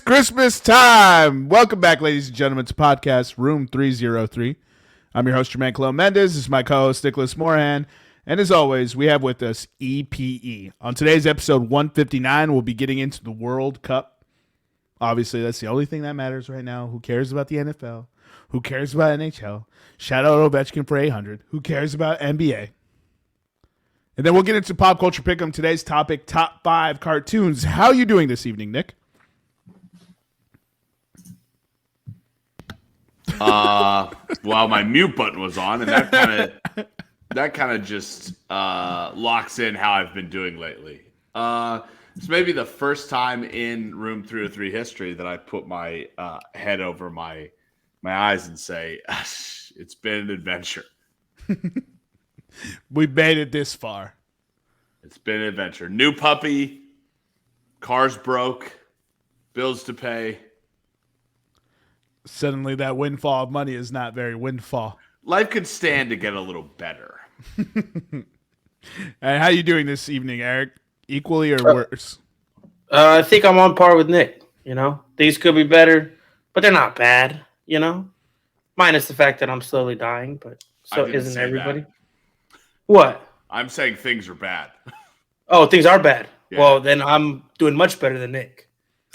Christmas time. Welcome back, ladies and gentlemen, to podcast Room 303. I'm your host, Jermaine Mendes. This is my co-host, Nicholas Morahan. And as always, we have with us EPE. On today's episode 159, we'll be getting into the World Cup. Obviously, that's the only thing that matters right now. Who cares about the NFL? Who cares about NHL? Shout out Ovechkin for 800. Who cares about NBA? And then we'll get into pop culture pick'em. Today's topic, top 5 cartoons. How are you doing this evening, Nick? Well, my mute button was on, and that kind of just locks in how I've been doing lately. It's maybe the first time in Room 303 history that I put my head over my eyes and say, it's been an adventure. We made it this far. It's been an adventure. New puppy, cars broke, bills to pay. Suddenly that windfall of money is not very windfall. Life could stand to get a little better. And how you doing this evening, Eric? Equally or worse? I think I'm on par with Nick. Things could be better, but they're not bad, minus the fact that I'm slowly dying, but so isn't everybody. That. What? I'm saying things are bad. Oh, things are bad. Yeah. Well, then I'm doing much better than Nick.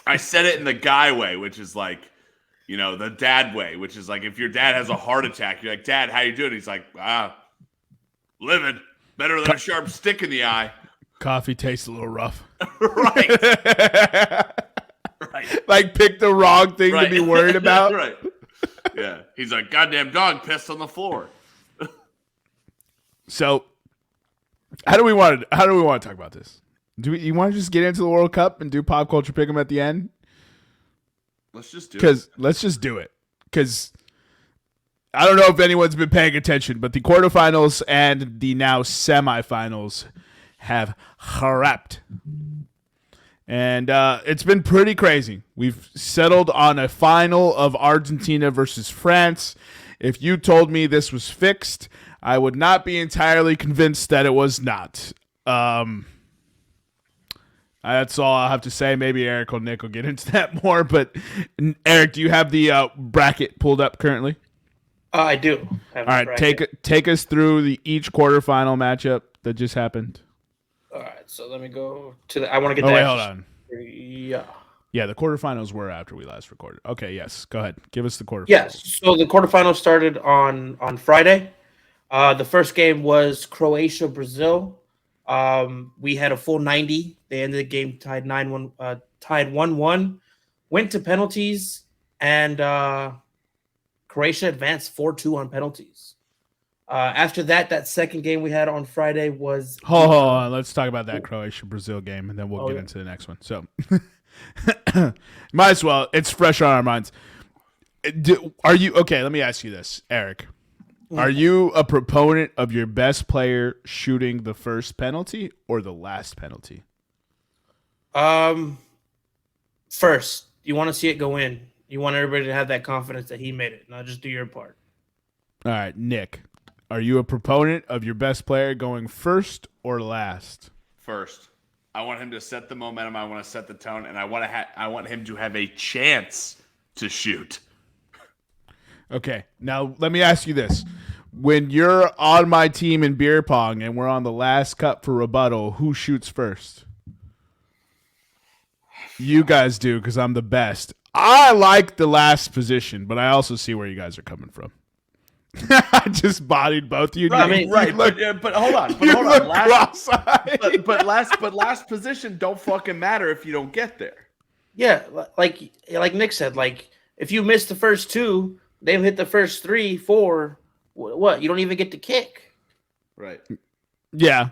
I said it in the guy way, which is like, the dad way, which is like if your dad has a heart attack, you're like, Dad, how you doing? He's like, living. Better than a sharp stick in the eye. Coffee tastes a little rough. Right. Right. Like pick the wrong thing to be worried about. Right. Yeah. He's like, goddamn dog pissed on the floor. So how do we want to talk about this? You want to just get into the World Cup and do pop culture pick'em at the end? Let's just do it. Let's just do it. Because I don't know if anyone's been paying attention, but the quarterfinals and the now semifinals have wrapped. And it's been pretty crazy. We've settled on a final of Argentina versus France. If you told me this was fixed, I would not be entirely convinced that it was not. That's all I'll have to say. Maybe Eric or Nick will get into that more. But Eric, do you have the bracket pulled up currently? I do. All right, take us through each quarterfinal matchup that just happened. All right, so let me go to I want to get that. Wait, hold on. Yeah. Yeah, the quarterfinals were after we last recorded. Okay, yes. Go ahead. Give us the quarterfinals. Yes, so the quarterfinals started on Friday. The first game was Croatia-Brazil. We had a full 90. They ended the game tied 1-1, went to penalties, and Croatia advanced 4-2 on penalties. After that second game we had on Friday was... Hold on. Let's talk about that Croatia-Brazil game, and then we'll get into the next one. So, might as well. It's fresh on our minds. Are you... Okay, let me ask you this, Eric. Are you a proponent of your best player shooting the first penalty or the last penalty? First. You want to see it go in. You want everybody to have that confidence that he made it. Now just do your part. All right, Nick. Are you a proponent of your best player going first or last? First. I want him to set the momentum. I want to set the tone, and I want him to have a chance to shoot. Okay, now let me ask you this. When you're on my team in beer pong and we're on the last cup for rebuttal, who shoots first? You guys do, because I'm the best. I like the last position, but I also see where you guys are coming from. I just bodied both of you. Right. But hold on. Last position don't fucking matter if you don't get there. Yeah, like Nick said, if you miss the first two, they've hit the first 3, 4. What? You don't even get to kick. Right. Yeah.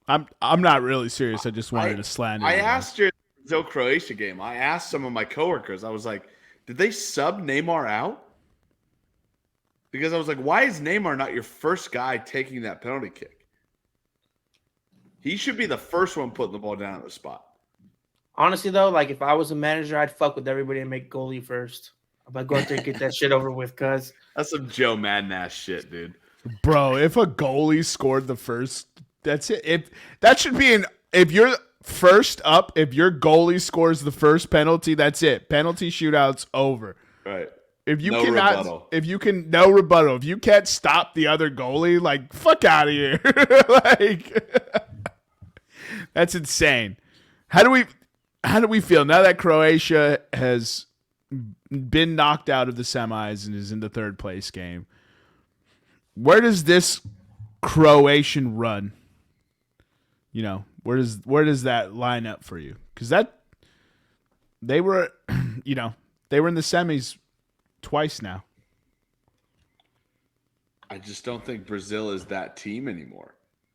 I'm not really serious. I just wanted to slander. I asked you the Croatia game. I asked some of my coworkers. I was like, did they sub Neymar out? Because I was like, why is Neymar not your first guy taking that penalty kick? He should be the first one putting the ball down at the spot. Honestly, though, if I was a manager, I'd fuck with everybody and make goalie first. I'm going to go out there and get that shit over with, cuz. That's some Joe Madden ass shit, dude. Bro, if a goalie scored the first, that's it. If you're first up, if your goalie scores the first penalty, that's it. Penalty shootout's over. Right. If you No rebuttal. no rebuttal. If you can't stop the other goalie, like, fuck out of here. Like, that's insane. How do we feel now that Croatia has been knocked out of the semis and is in the third place game? Where does this Croatian run? You know, where does that line up for you? Because they were, they were in the semis twice now. I just don't think Brazil is that team anymore.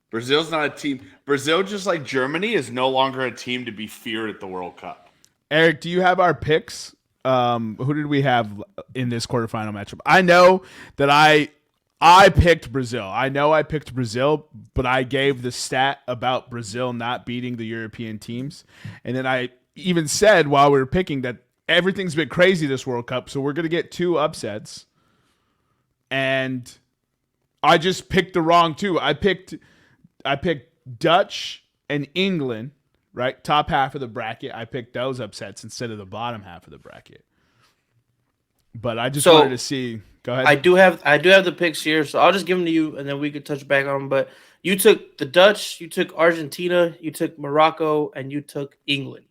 Brazil's not a team. Brazil, just like Germany, is no longer a team to be feared at the World Cup. Eric, do you have our picks? Who did we have in this quarterfinal matchup? I know that I picked Brazil. I know I picked Brazil, but I gave the stat about Brazil not beating the European teams. And then I even said while we were picking that everything's been crazy this World Cup, so we're going to get 2 upsets. And I just picked the wrong 2. I picked Dutch and England, right? Top half of the bracket. I picked those upsets instead of the bottom half of the bracket. But I just wanted to see. Go ahead. I do have the picks here, so I'll just give them to you, and then we could touch back on them. But you took the Dutch, you took Argentina, you took Morocco, and you took England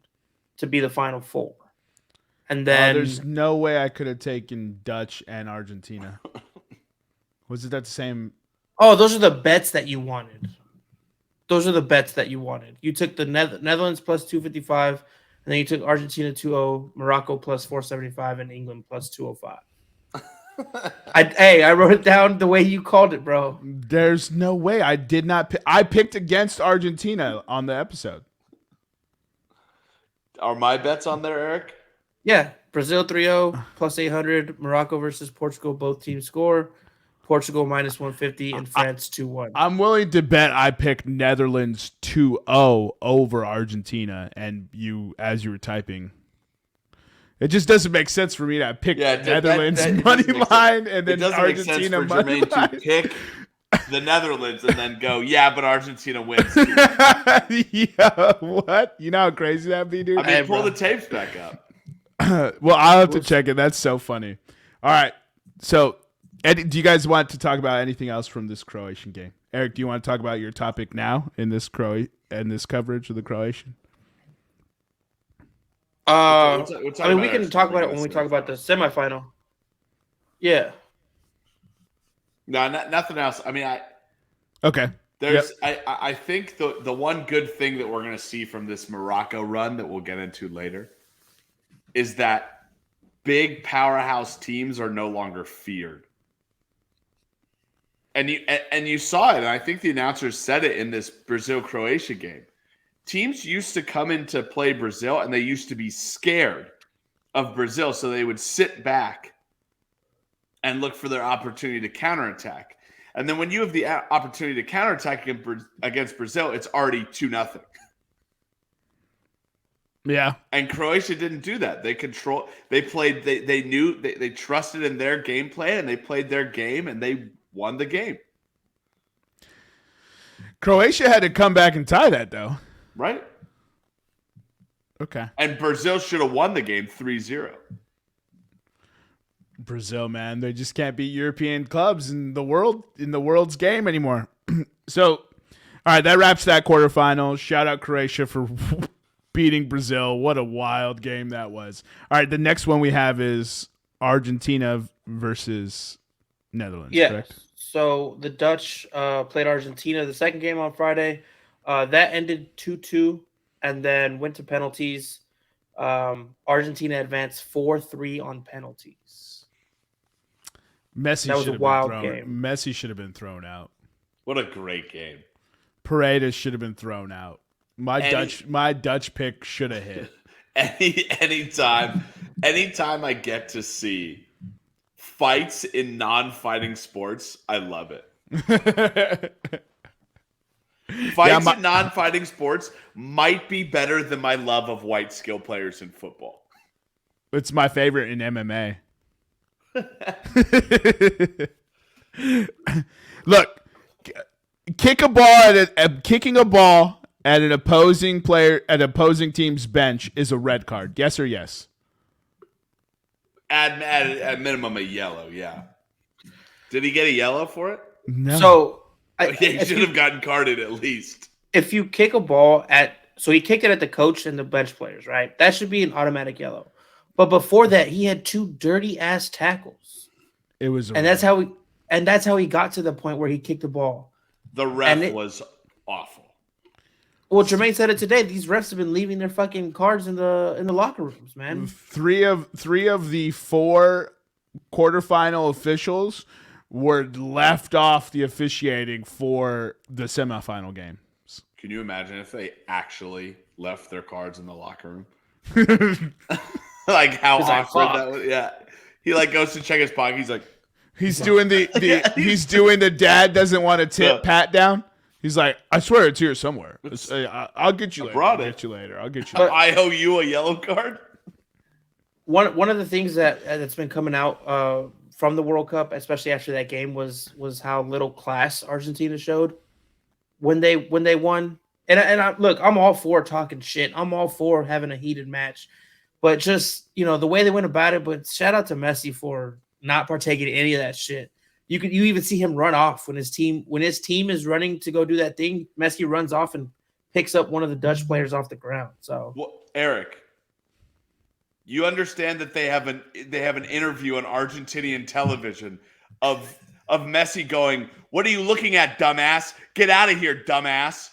to be the Final Four. And then there's no way I could have taken Dutch and Argentina. Was it that the same? Oh, those are the bets that you wanted. You took the Netherlands plus 255, and then you took Argentina 2-0, Morocco plus 475, and England plus 205. I wrote it down the way you called it, bro. There's no way. I did not pick. I picked against Argentina on the episode. Are my bets on there, Eric? Yeah. Brazil 3-0 plus 800. Morocco versus Portugal. Both teams score. Portugal minus 150 and France 2-1. I'm willing to bet I picked Netherlands 2-0 over Argentina, and you, as you were typing, it just doesn't make sense for me to pick Netherlands money line and then Argentina money line. To pick the Netherlands and then go, but Argentina wins. Yeah, what? You know how crazy that'd be, dude? I mean, pull the tapes back up. Well, I'll have to check it. That's so funny. All right. So, Eddie, do you guys want to talk about anything else from this Croatian game? Eric, do you want to talk about your topic now in this coverage of the Croatian? We can talk about it when we talk about the semifinal. Yeah. No, nothing else. I mean, okay. There's, yep. I think the one good thing that we're going to see from this Morocco run that we'll get into later is that big powerhouse teams are no longer feared. And you saw it, and I think the announcers said it in this Brazil-Croatia game. Teams used to come into play Brazil, and they used to be scared of Brazil, so they would sit back and look for their opportunity to counterattack. And then when you have the opportunity to counterattack against Brazil, it's already 2-0. Yeah. And Croatia didn't do that. They played, they knew, they trusted in their game plan, and they played their game, and they won the game. Croatia had to come back and tie that, though. Right. Okay. And Brazil should have won the game 3-0. Brazil, man, they just can't beat European clubs in the world's game anymore. So, all right, that wraps that quarterfinal. Shout out Croatia for beating Brazil. What a wild game that was. All right, the next one we have is Argentina versus Netherlands. Yeah. Correct? So the Dutch played Argentina the second game on Friday. That ended 2-2 and then went to penalties. Argentina advanced 4-3 on penalties. Messi should have been thrown out. What a great game. Paredes should have been thrown out. My Dutch pick should have hit. Anytime I get to see fights in non-fighting sports, I love it. Fights in non-fighting sports might be better than my love of white skill players in football. It's my favorite in MMA. Look, kicking a ball at an opposing team's bench is a red card. Yes or yes? At minimum a yellow, yeah. Did he get a yellow for it? No. So He should have gotten carded at least. if you kick a ball so he kicked it at the coach and the bench players, right? That should be an automatic yellow. But before that, he had 2 dirty ass tackles. It was, And that's how he got to the point where he kicked the ball. The ref was awful. Well, Jermaine said it today. These refs have been leaving their fucking cards in the locker rooms, man. Three of the 4 quarterfinal officials were left off the officiating for the semifinal games. Can you imagine if they actually left their cards in the locker room? Like how awkward that was. Yeah. He like goes to check his pocket. He's like, he's doing the dad doesn't want to tip pat down. He's like, I swear it's here somewhere. I'll get you later. I'll get you later. I owe you a yellow card. One of the things that's been coming out from the World Cup, especially after that game, was how little class Argentina showed when they won. And look, I'm all for talking shit. I'm all for having a heated match, but just the way they went about it. But shout out to Messi for not partaking in any of that shit. You even see him run off when his team is running to go do that thing. Messi runs off and picks up one of the Dutch players off the ground. So, well, Eric, you understand that they have an interview on Argentinian television of Messi going, "What are you looking at, dumbass? Get out of here, dumbass."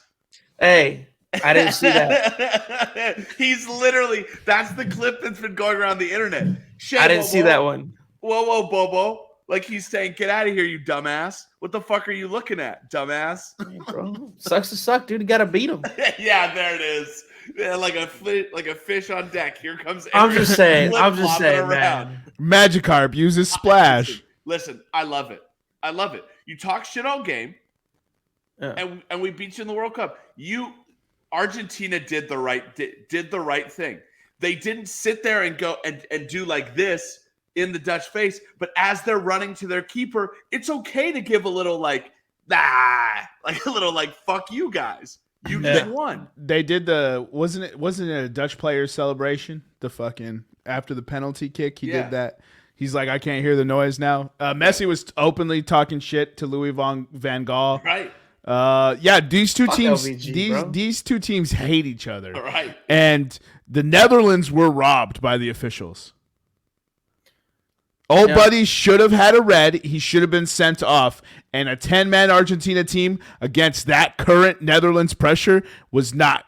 Hey, I didn't see that. He's literally, that's the clip that's been going around the internet. Shit, I didn't see that one. Whoa, Bobo. Like he's saying, "Get out of here, you dumbass. What the fuck are you looking at, dumbass?" Hey, bro. Sucks to suck, dude. You got to beat him. Yeah, there it is. Yeah, like a fish on deck. Here comes Eric. I'm just saying, man. Magikarp uses splash. Listen, I love it. You talk shit all game, and we beat you in the World Cup. Argentina did the right thing. They didn't sit there and go and do like this in the Dutch face, but as they're running to their keeper, it's okay to give a little like a little like fuck you guys. You just won. They did wasn't it a Dutch player's celebration? The fucking after the penalty kick, he did that. He's like, I can't hear the noise now. Messi was openly talking shit to Louis van Gaal. Right. These two teams LVG, these two teams hate each other. Right. And the Netherlands were robbed by the officials. Old buddy should have had a red. He should have been sent off. And a 10-man Argentina team against that current Netherlands pressure was not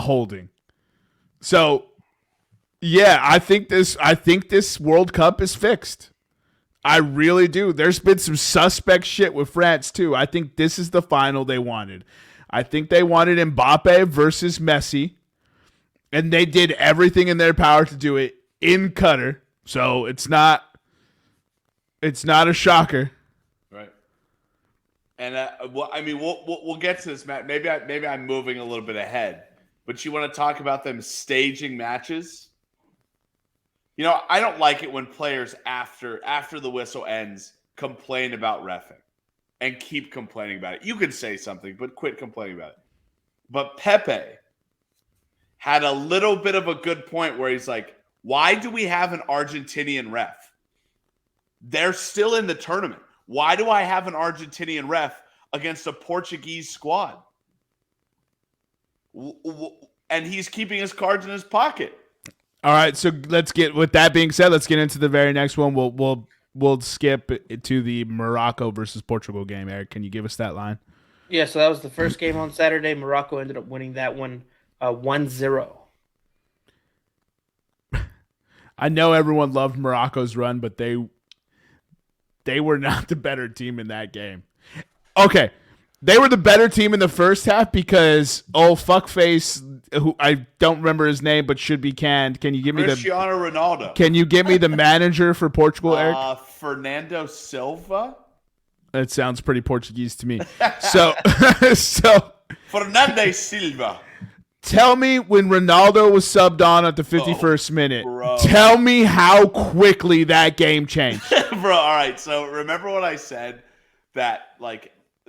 holding. So, yeah, I think this World Cup is fixed. I really do. There's been some suspect shit with France too. I think this is the final they wanted. I think they wanted Mbappe versus Messi, and they did everything in their power to do it in Qatar. So it's not a shocker. Right. And we'll get to this, Matt. Maybe I'm moving a little bit ahead, but you want to talk about them staging matches? I don't like it when players after the whistle ends complain about reffing and keep complaining about it. You can say something, but quit complaining about it. But Pepe had a little bit of a good point where he's like, why do we have an Argentinian ref? They're still in the tournament. Why do I have an Argentinian ref against a Portuguese squad? And he's keeping his cards in his pocket. All right, so with that being said, let's get into the very next one. We'll skip to the Morocco versus Portugal game. Eric, can you give us that line? Yeah, so that was the first game on Saturday. Morocco ended up winning that one 1-0. I know everyone loved Morocco's run, but they were not the better team in that game. Okay, they were the better team in the first half because fuckface, who I don't remember his name but should be canned. Can you give me Cristiano Ronaldo? Can you give me the manager for Portugal, Eric? Fernando Silva. That sounds pretty Portuguese to me. So Fernando Silva. Tell me when Ronaldo was subbed on at the 51st minute. Bro. Tell me how quickly that game changed. Bro, all right. So remember what I said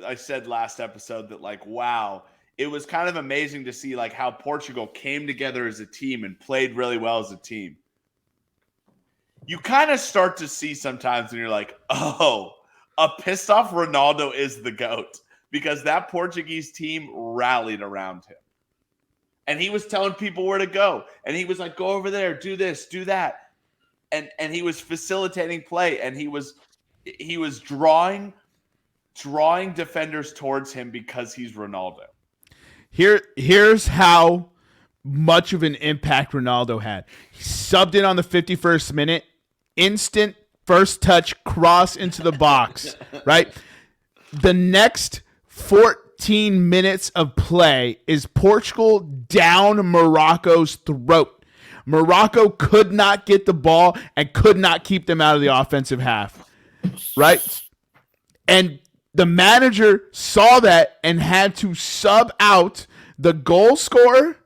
I said last episode that wow, it was kind of amazing to see like how Portugal came together as a team and played really well as a team. You kind of start to see sometimes when you're like, oh, a pissed off Ronaldo is the GOAT, because that Portuguese team rallied around him. And he was telling people where to go. And he was like, go over there, do this, do that. And he was facilitating play, and he was drawing defenders towards him because he's Ronaldo. Here's how much of an impact Ronaldo had. He subbed in on the 51st minute, instant first touch cross into the box, right? The next 14 minutes of play is Portugal down Morocco's throat. Morocco could not get the ball and could not keep them out of the offensive half, right? And the manager saw that and had to sub out the goal scorer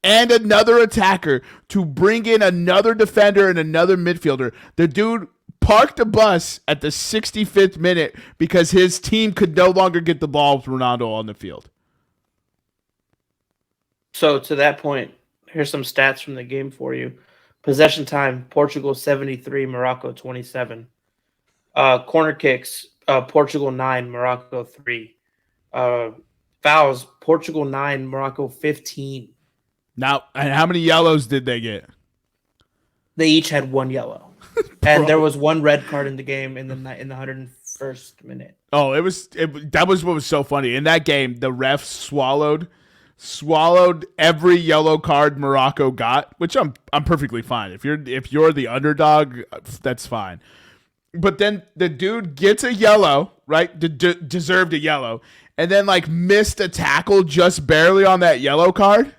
and another attacker to bring in another defender and another midfielder. The dude parked a bus at the 65th minute because his team could no longer get the ball with Ronaldo on the field. So to that point, here's some stats from the game for you. Possession time, Portugal 73, Morocco 27. Corner kicks, Portugal 9, Morocco 3. Fouls, Portugal 9, Morocco 15. Now, and how many yellows did they get? They each had one yellow. And there was one red card in the game in the 101st minute. Oh, that was what was so funny. In that game, the refs swallowed every yellow card Morocco got, which I'm perfectly fine. If you're the underdog, that's fine. But then the dude gets a yellow, right? Deserved a yellow, and then like missed a tackle just barely on that yellow card,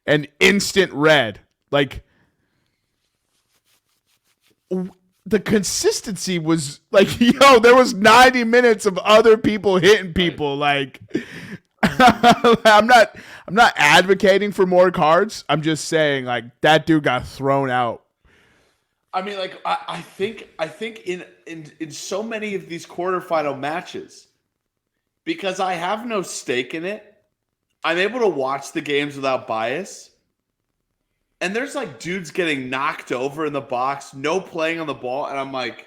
and instant red. Like the consistency was like, there was 90 minutes of other people hitting people. Like I'm not advocating for more cards. I'm just saying like that dude got thrown out. I mean, like I think in so many of these quarterfinal matches, because I have no stake in it, I'm able to watch the games without bias. And there's like dudes getting knocked over in the box, no playing on the ball, and I'm like,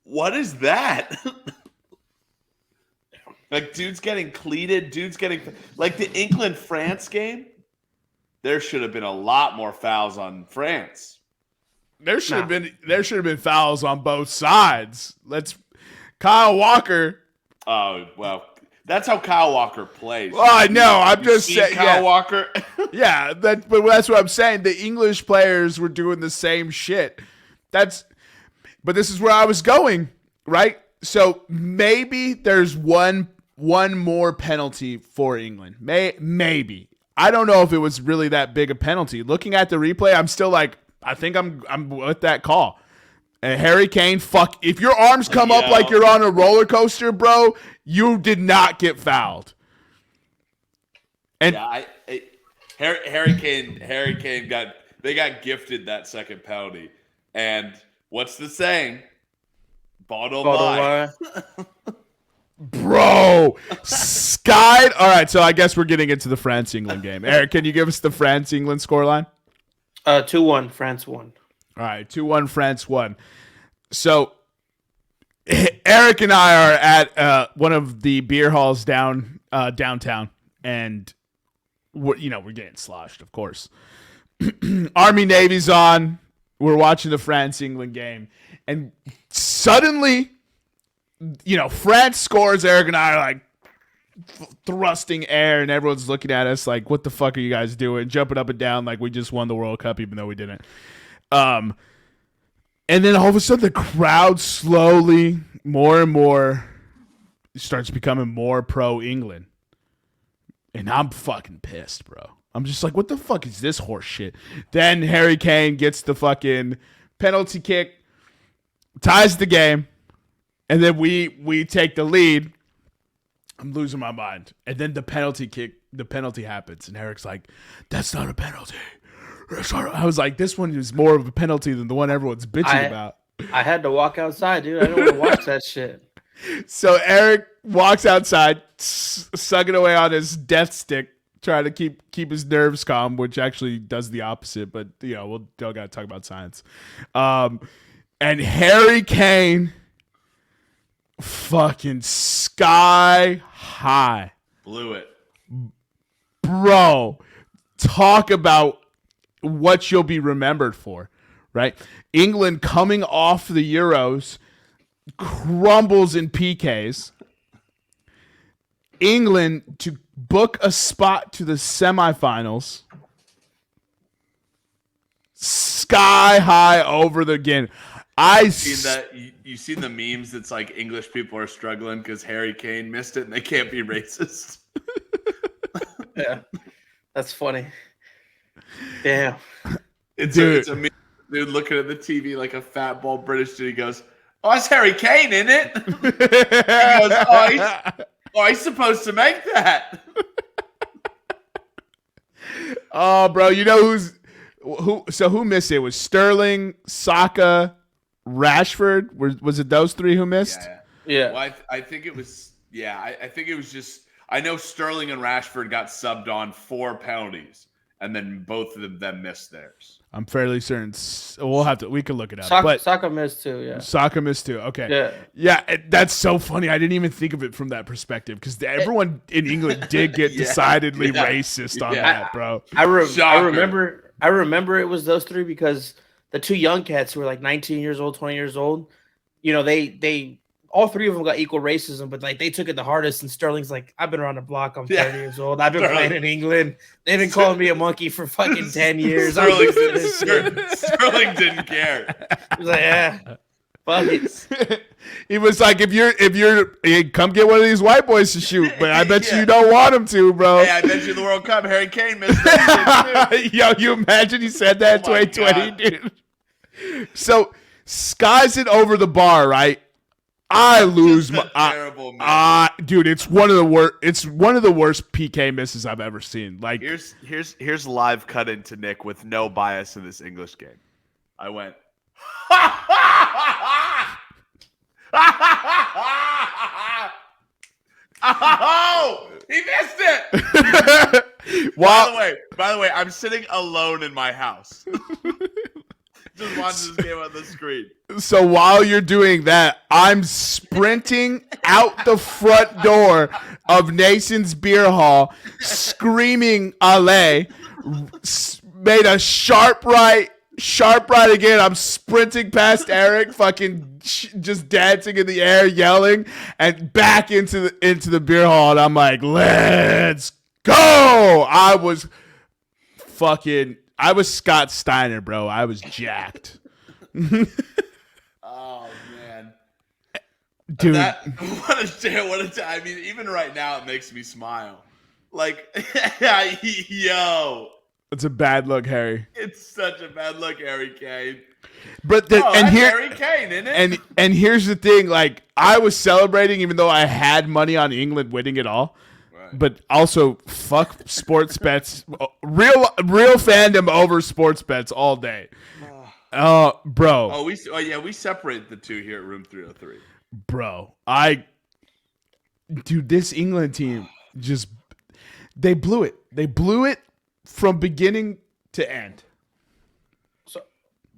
what is that? Like dudes getting cleated, dudes getting like the England-France game. There should have been a lot more fouls on France. There should have been fouls on both sides. Kyle Walker. Oh well, that's how Kyle Walker plays. Well, I know. I'm just saying. Kyle Walker. Yeah, but that's what I'm saying. The English players were doing the same shit. But this is where I was going, right? So maybe there's one more penalty for England. Maybe. I don't know if it was really that big a penalty. Looking at the replay, I'm still like, I think I'm with that call. And Harry Kane, if your arms come up like you're on a roller coaster, bro, you did not get fouled. And Harry Kane got gifted that second penalty. And what's the saying? Ball don't lie. Bro, skied. All right, so I guess we're getting into the France-England game. Eric, can you give us the France-England scoreline? 2-1, France won. All right, 2-1, France won. So Eric and I are at one of the beer halls downtown, and we're getting sloshed, of course. Army Navy's on. We're watching the France-England game, and suddenly, France scores. Eric and I are like thrusting air, and everyone's looking at us like, what the fuck are you guys doing? Jumping up and down like we just won the World Cup, even though we didn't. And then all of a sudden the crowd slowly, more and more, starts becoming more pro-England. And I'm fucking pissed, bro. I'm just like, what the fuck is this horse shit? Then Harry Kane gets the fucking penalty kick, ties the game, and then we take the lead. I'm losing my mind. And then the penalty happens, and Eric's like, that's not a penalty. I was like, this one is more of a penalty than the one everyone's bitching about. I had to walk outside, dude. I don't want to watch that shit. So Eric walks outside, sucking away on his death stick, trying to keep his nerves calm, which actually does the opposite. But we'll got to talk about science. And Harry Kane, fucking sky high, Blew it. bro. Talk about what you'll be remembered for, right? England coming off the Euros, crumbles in PKs. England to book a spot to the semifinals. Sky high over the game. You seen the memes? It's like English people are struggling because Harry Kane missed it and they can't be racist. Yeah, that's funny. Damn. It's a meme, dude looking at the TV like a fat bald British dude. He goes, "Oh, it's Harry Kane, isn't it?" He goes, he's supposed to make that. Oh, bro, you know who? So who missed it? It was Sterling, Saka, Rashford. Was it those three who missed? Yeah. Well, I think it was. Yeah, I think it was just. I know Sterling and Rashford got subbed on 4 penalties, and then both of them missed theirs. I'm fairly certain. We can look it up. Saka missed too. Yeah. Saka missed too. Okay. Yeah. That's so funny. I didn't even think of it from that perspective because everyone in England did get decidedly racist on that, bro. I remember it was those three because the 2 young cats who were like 19 years old, 20 years old, they all 3 of them got equal racism, but like they took it the hardest. And Sterling's like, I've been around the block. I'm 30 years old. I've been playing in England. They've been calling me a monkey for fucking 10 years. Sterling didn't care. He was like, yeah, fuck it. He was like, if you're come get one of these white boys to shoot, but I bet you don't want him to, bro. Hey, I bet you the World Cup, Harry Kane missed it. Yo, you imagine he said that in 2020, dude. So skies it over the bar, right? I lose my terrible dude. It's one of the worst. It's one of the worst PK misses I've ever seen. Like here's live cut into Nick with no bias in this English game. I went. Oh, he missed it. By the way, I'm sitting alone in my house. Just watching this game on the screen. So while you're doing that, I'm sprinting out the front door of Nason's Beer Hall, screaming "Ale!" Made a sharp right again. I'm sprinting past Eric, fucking just dancing in the air, yelling, and back into the beer hall. And I'm like, "Let's go!" I was Scott Steiner, bro. I was jacked. Oh man, dude! What a time! I mean, even right now, it makes me smile. Like, yo, it's a bad look, Harry. It's such a bad look, Harry Kane. But Harry Kane, isn't it? And here's the thing: like, I was celebrating, even though I had money on England winning it all. But also, fuck sports bets. Real fandom over sports bets all day. Bro. Oh, we separate the two here at Room 303. Bro, dude, this England team they blew it. They blew it from beginning to end. So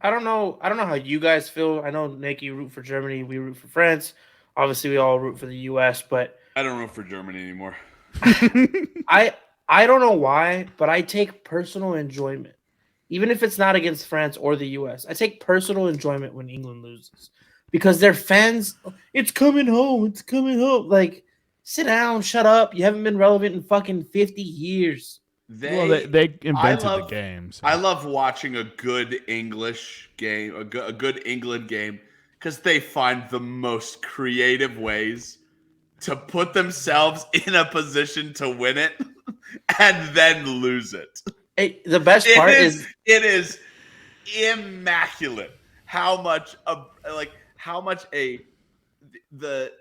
I don't know how you guys feel. I know, Nick, you root for Germany. We root for France. Obviously, we all root for the U.S., but I don't root for Germany anymore. I don't know why, but I take personal enjoyment, even if it's not against France or the U.S. I take personal enjoyment when England loses because their fans, it's coming home. It's coming home. Like, sit down, shut up. You haven't been relevant in fucking 50 years. They invented the games. I love watching a good English game, a good England game, because they find the most creative ways to put themselves in a position to win it and then lose it. Hey, the best part is it is immaculate how much the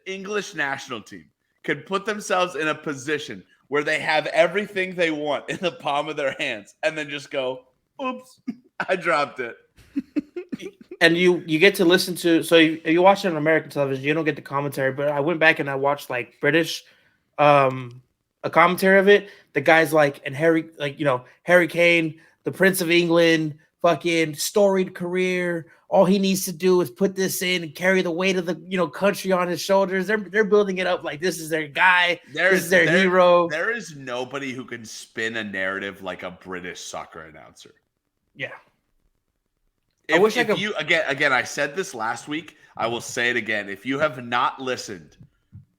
English national team can put themselves in a position where they have everything they want in the palm of their hands and then just go, oops, I dropped it. and you get to listen to. So if you watch it on American television, you don't get the commentary. But I went back and I watched like British, a commentary of it. The guys like and Harry, like Harry Kane, the Prince of England, fucking storied career. All he needs to do is put this in and carry the weight of the country on his shoulders. They're building it up like this is their guy. This is their hero. There is nobody who can spin a narrative like a British soccer announcer. Yeah. I wish I could. You again, I said this last week. I will say it again. If you have not listened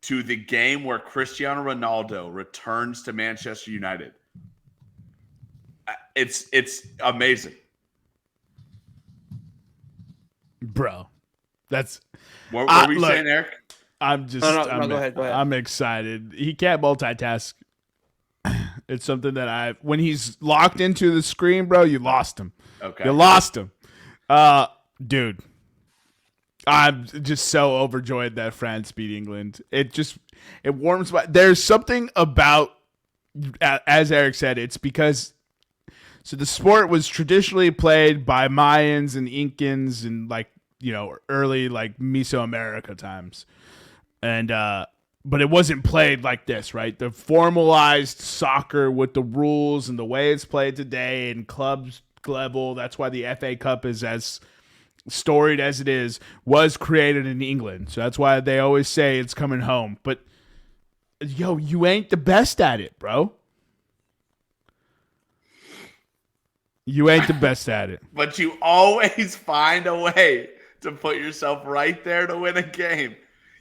to the game where Cristiano Ronaldo returns to Manchester United, it's amazing. Bro, that's what were you saying, Eric? I'm just go ahead. I'm excited. He can't multitask. It's something that when he's locked into the screen, bro, you lost him. Okay. You lost him. Dude. I'm just so overjoyed that France beat England. It warms my. There's something about, as Eric said, it's because so the sport was traditionally played by Mayans and Incans and early Mesoamerica times. And but it wasn't played like this, right? The formalized soccer with the rules and the way it's played today and clubs level, that's why the FA Cup is as storied as it is, was created in England. So that's why they always say it's coming home. But you ain't the best at it, bro. You ain't the best at it. But you always find a way to put yourself right there to win a game.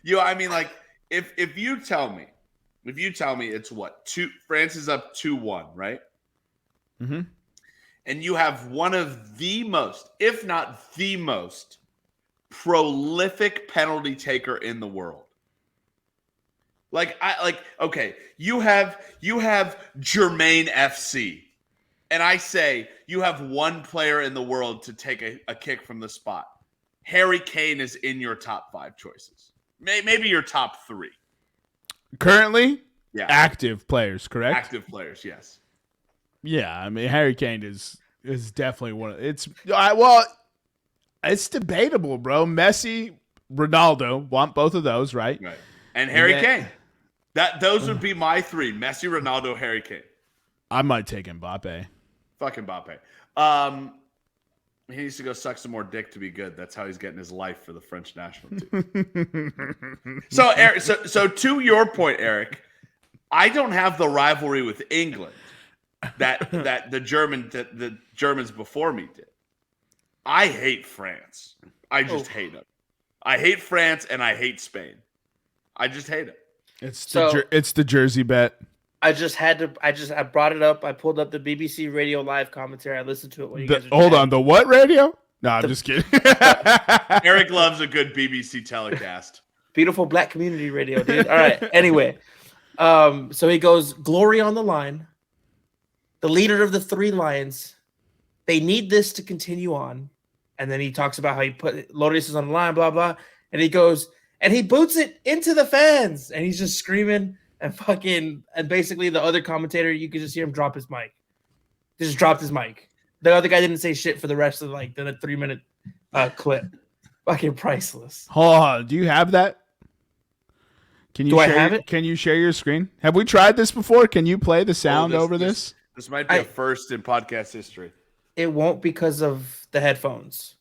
If you tell me it's what, France is up 2-1, right? Mm-hmm. And you have one of the most, if not the most, prolific penalty taker in the world. Okay, you have Jermaine FC. And I say you have one player in the world to take a kick from the spot. Harry Kane is in your top 5 choices. Maybe your top 3. Currently? Yeah. Active players, correct? Active players, yes. Yeah, I mean, Harry Kane is definitely one of it's debatable, bro. Messi, Ronaldo, want both of those, right? Right. And Harry Kane. Those would be my 3. Messi, Ronaldo, Harry Kane. I might take Mbappe. Fuck Mbappe. He needs to go suck some more dick to be good. That's how he's getting his life for the French national team. So, Eric, so to your point, Eric, I don't have the rivalry with England that the Germans before me did. I hate France. I just hate them. I hate France and I hate Spain. I just hate it. It's the Jersey bet. I brought it up. I pulled up the BBC Radio Live commentary. I listened to it when you guys were hold on, the what radio? No, I'm just kidding. Eric loves a good BBC telecast. Beautiful black community radio, dude. All right. Anyway, so he goes, glory on the line. The leader of the 3 Lions. They need this to continue on. And then he talks about how he put Lourdes is on the line, blah, blah. And he goes, and he boots it into the fans. And he's just screaming. And basically the other commentator, you could just hear him drop his mic. He just dropped his mic. The other guy didn't say shit for the rest of the 3-minute clip. Fucking priceless. Hold on. Do you have that? I have it? Can you share your screen? Have we tried this before? Can you play the sound over this? This might be a first in podcast history. It won't because of the headphones.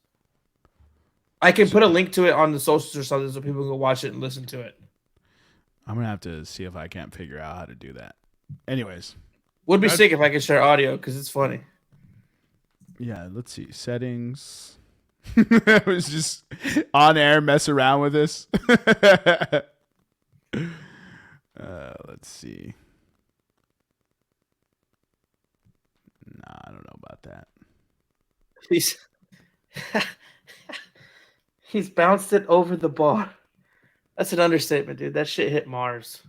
I can put a link to it on the socials or something so people can go watch it and listen to it. I'm going to have to see if I can't figure out how to do that. Anyways. Would be sick if I could share audio because it's funny. Yeah, let's see. Settings. I was just on air, mess around with this. Let's see. Nah, I don't know about that. He's bounced it over the bar. That's an understatement, dude. That shit hit Mars.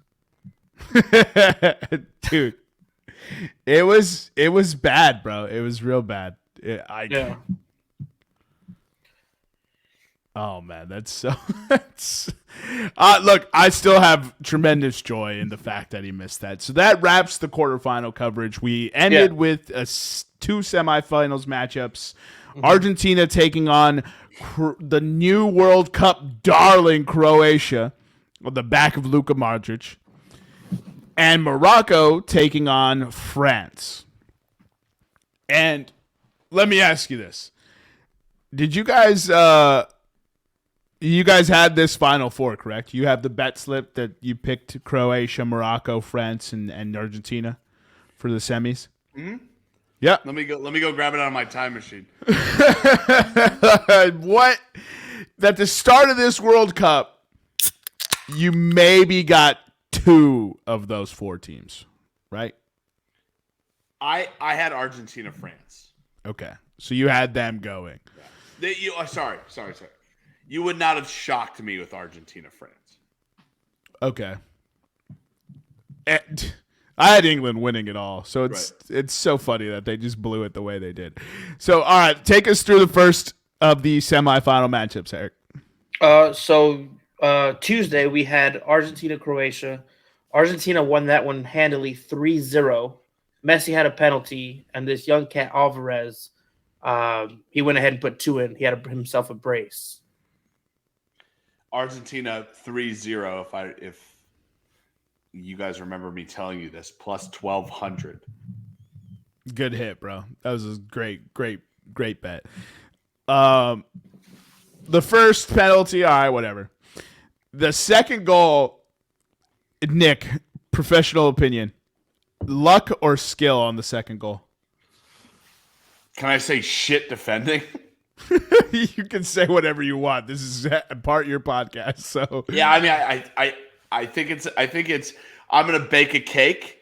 Dude. It was bad, bro. It was real bad. Yeah. Oh man, that's look, I still have tremendous joy in the fact that he missed that. So that wraps the quarterfinal coverage. We ended with 2 semifinals matchups Argentina taking on the new World Cup darling Croatia on the back of Luka Modric. And Morocco taking on France. And let me ask you this. Did you guys had this Final Four, correct? You have the bet slip that you picked Croatia, Morocco, France, and Argentina for the semis? Mm-hmm. Yeah. Let me go grab it out of my time machine. What? At the start of this World Cup, you maybe got 2 of those 4 teams, right? I had Argentina, France. Okay. So you had them going. Sorry. You would not have shocked me with Argentina, France. Okay. And I had England winning it all, so it's so funny that they just blew it the way they did. So, all right, take us through the first of the semifinal matchups, Eric. Tuesday we had Argentina, Croatia. Argentina won that one handily 3-0. Messi had a penalty, and this young cat Alvarez, he went ahead and put 2 in. He had himself a brace. Argentina 3-0, if you guys remember me telling you this, plus 1,200. Good hit, bro. That was a great bet. The first penalty, all right, whatever. The second goal, Nick, professional opinion, luck or skill on the second goal? Can I say shit defending? You can say whatever you want. This is part of your podcast, so yeah. I mean, I think it's. I'm gonna bake a cake,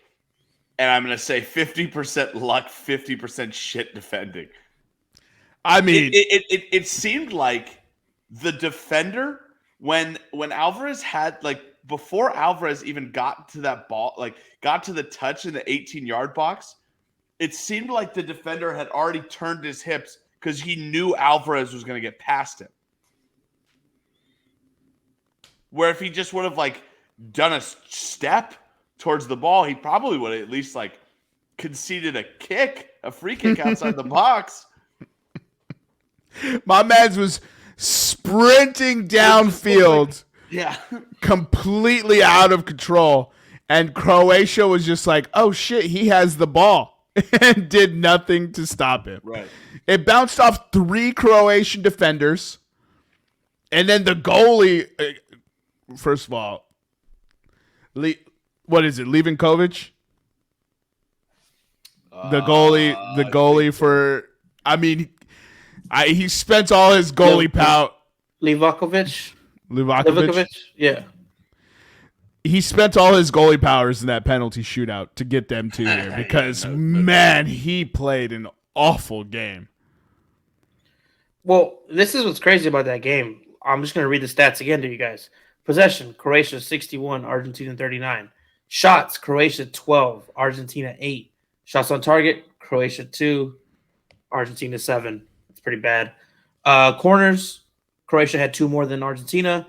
and I'm gonna say 50% luck, 50% shit defending. I mean, it seemed like the defender when Alvarez had before Alvarez even got to that ball, got to the touch in the 18-yard box, it seemed like the defender had already turned his hips because he knew Alvarez was going to get past him. Where if he just would have done a step towards the ball, he probably would have at least conceded a free kick outside the box. My man was sprinting downfield. Yeah. Completely out of control. And Croatia was just like, oh shit, he has the ball. And did nothing to stop him. Right. It bounced off 3 Croatian defenders. And then the goalie, first of all, what is it, Levenkovic? The goalie for, I mean, he spent all his goalie power. Livakovic? Yeah. He spent all his goalie powers in that penalty shootout to get them to here because, man, he played an awful game. Well, this is what's crazy about that game. I'm just going to read the stats again to you guys. Possession, Croatia 61, Argentina 39. Shots, Croatia 12, Argentina 8. Shots on target, Croatia 2, Argentina 7. It's pretty bad. Corners, Croatia had 2 more than Argentina.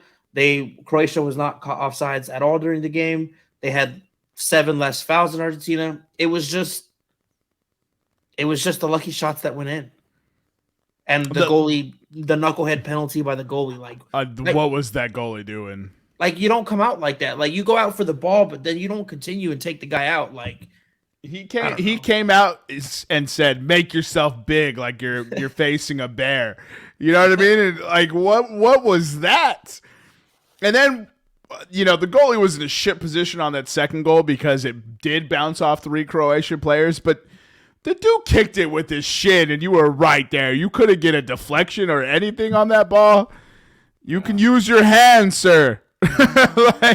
Croatia was not caught offsides at all during the game. They had 7 less fouls than Argentina. It was just the lucky shots that went in. And the goalie, the knucklehead penalty by the goalie, what was that goalie doing? You don't come out like that. You go out for the ball, but then you don't continue and take the guy out. He came out and said, "Make yourself big, like you're facing a bear." You know what I mean? And what was that? And then, the goalie was in a shit position on that second goal because it did bounce off 3 Croatian players, but the dude kicked it with his shin, and you were right there. You couldn't get a deflection or anything on that ball. You can use your hands, sir.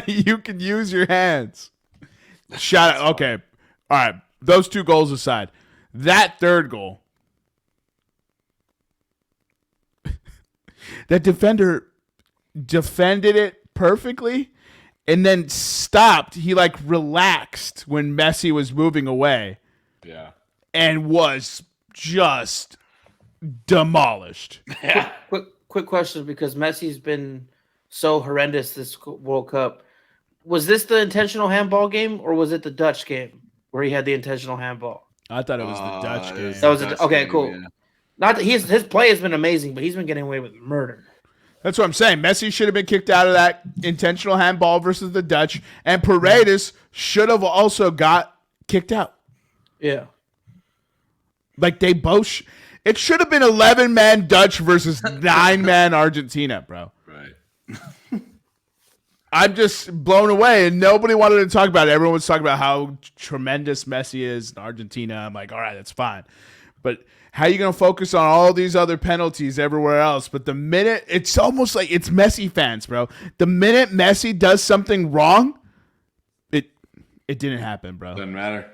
You can use your hands. Shout out. Okay. All right. Those 2 goals aside, that third goal, that defender defended it perfectly and then stopped. He relaxed when Messi was moving away. Yeah. And was just demolished. Yeah. Quick question, because Messi's been so horrendous this World Cup. Was this the intentional handball game or was it the Dutch game where he had the intentional handball? I thought it was the Dutch game. That was okay, cool. Yeah. Not that his play has been amazing, but he's been getting away with murder. That's what I'm saying. Messi should have been kicked out of that intentional handball versus the Dutch, and Paredes should have also got kicked out. Yeah. Like they both. It should have been 11-man Dutch versus 9-man Argentina, bro. Right. I'm just blown away, and nobody wanted to talk about it. Everyone was talking about how tremendous Messi is in Argentina. I'm like, all right, that's fine. But how are you going to focus on all these other penalties everywhere else? But the minute, it's almost like it's Messi fans, bro. The minute Messi does something wrong, it didn't happen, bro. Doesn't matter.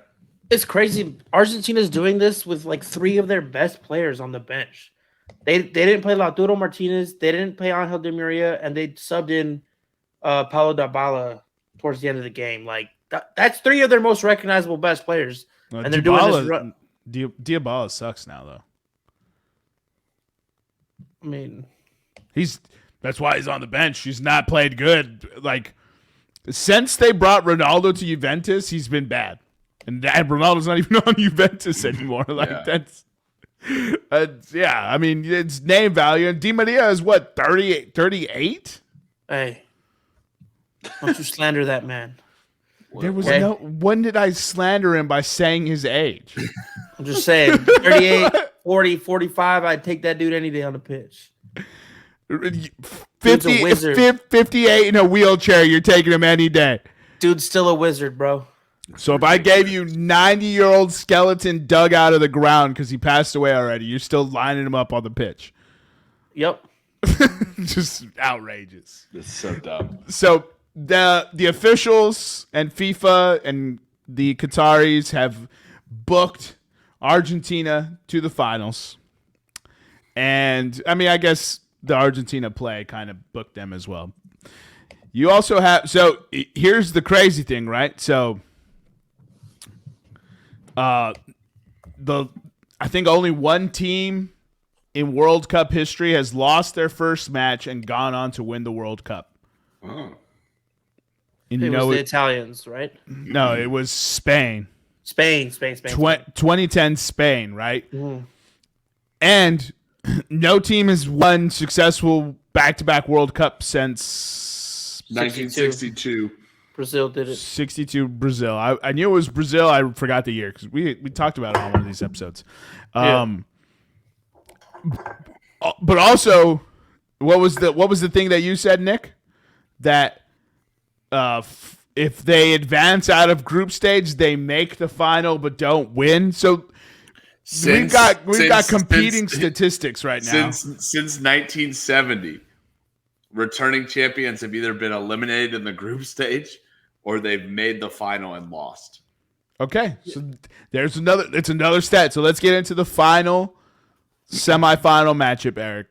It's crazy. Argentina's doing this with like 3 of their best players on the bench. They didn't play Lautaro Martinez. They didn't play Angel Di Maria, and they subbed in Paulo Dybala towards the end of the game. Like that's 3 of their most recognizable best players, and they're doing this run. Dybala sucks now, though. I mean, that's why he's on the bench. He's not played good. Like since they brought Ronaldo to Juventus, he's been bad, and Ronaldo's not even on Juventus anymore. Like yeah. I mean, it's name value, and Di Maria is what 38. Hey, don't you slander that man. There was when did I slander him by saying his age? I'm just saying 38, 40, 45, I'd take that dude any day on the pitch. 58 in a wheelchair, you're taking him any day. Dude's still a wizard, bro. So if I gave you 90-year-old skeleton dug out of the ground because he passed away already, you're still lining him up on the pitch. Yep. Just outrageous. It's so dumb. So the officials and FIFA and the Qataris have booked Argentina to the finals. And, I mean, I guess the Argentina play kind of booked them as well. You also have – so here's the crazy thing, right? So I think only one team in World Cup history has lost their first match and gone on to win the World Cup. Oh. And it was the Italians, right? No, it was Spain. Spain. 2010 Spain, right? Mm-hmm. And no team has won successful back-to-back World Cup since 1962. Brazil did it. 62 Brazil. I knew it was Brazil. I forgot the year because we talked about it on one of these episodes. But also, what was the thing that you said, Nick? That if they advance out of group stage, they make the final but don't win. So we've got competing statistics right now. Since 1970, returning champions have either been eliminated in the group stage or they've made the final and lost. Okay, so it's another stat. So let's get into the final semifinal matchup, Eric.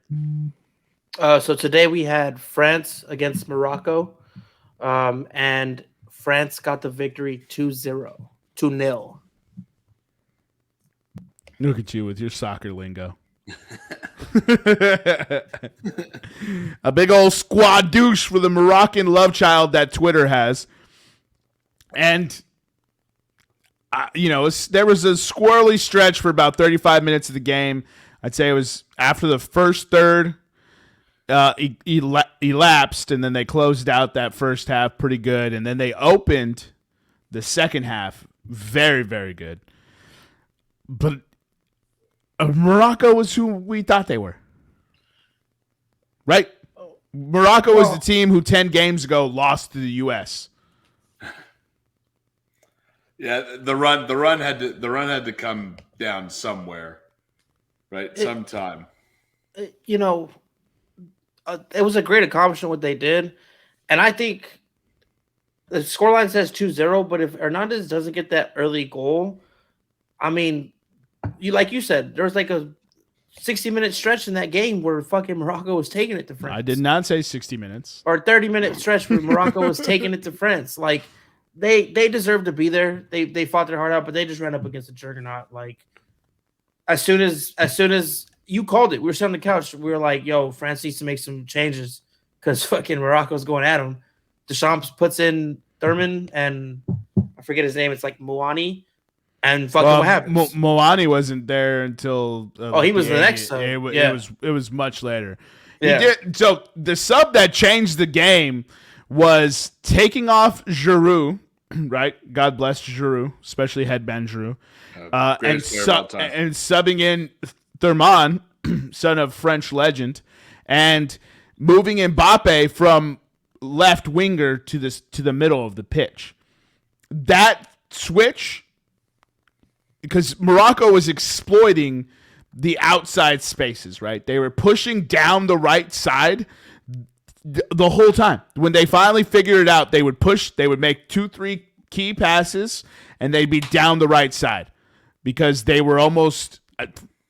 So today we had France against Morocco, and France got the victory 2-0. Look at you with your soccer lingo. A big old squad douche for the Moroccan love child that Twitter has. And, there was a squirrely stretch for about 35 minutes of the game. I'd say it was after the first third elapsed, and then they closed out that first half pretty good. And then they opened the second half very, very good. But Morocco was who we thought they were. Right? Morocco was the team who 10 games ago lost to the U.S. Yeah, the run had to come down somewhere, right? Sometime. It was a great accomplishment what they did, and I think the scoreline says 2-0. But if Hernandez doesn't get that early goal, I mean, like you said, there was like a 60-minute stretch in that game where fucking Morocco was taking it to France. I did not say 60 minutes. Or 30-minute stretch where Morocco was taking it to France. Like, they deserve to be there. They fought their heart out, but they just ran up against a juggernaut. Like, as soon as you called it, we were sitting on the couch. We were like, yo, France needs to make some changes because fucking Morocco's going at him. Deschamps puts in Thurman and I forget his name. It's like Mouani. And fucking what happens? Moani wasn't there until he was the next 80th. sub. It was much later. Yeah. He did. So the sub that changed the game was taking off Giroud, right? God bless Giroud, especially headband Giroud, and subbing in Thurman, son of French legend, and moving Mbappe from left winger to the middle of the pitch. That switch, because Morocco was exploiting the outside spaces, right? They were pushing down the right side the whole time. When they finally figured it out, they would push, they would make 2-3 key passes, and they'd be down the right side because they were almost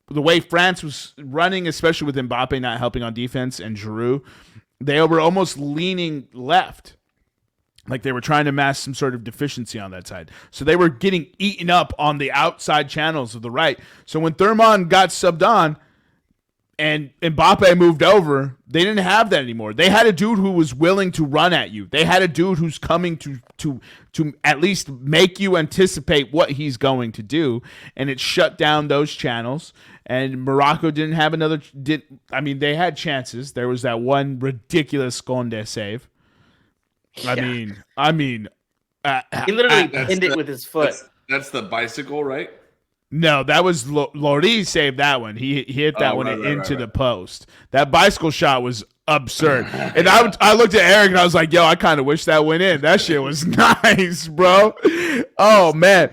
the way France was running, especially with Mbappe not helping on defense and Giroud, they were almost leaning left. Like they were trying to mask some sort of deficiency on that side. So they were getting eaten up on the outside channels of the right. So when Thurman got subbed on and Mbappe moved over, they didn't have that anymore. They had a dude who was willing to run at you. They had a dude who's coming to at least make you anticipate what he's going to do. And it shut down those channels. And Morocco didn't have they had chances. There was that one ridiculous Conde save. I mean, he literally pinned it with his foot. That's the bicycle, right? No, that was Lloris saved that one. He hit that one into the post. That bicycle shot was absurd. And I looked at Eric and I was like, yo, I kind of wish that went in. That shit was nice, bro. Oh, man.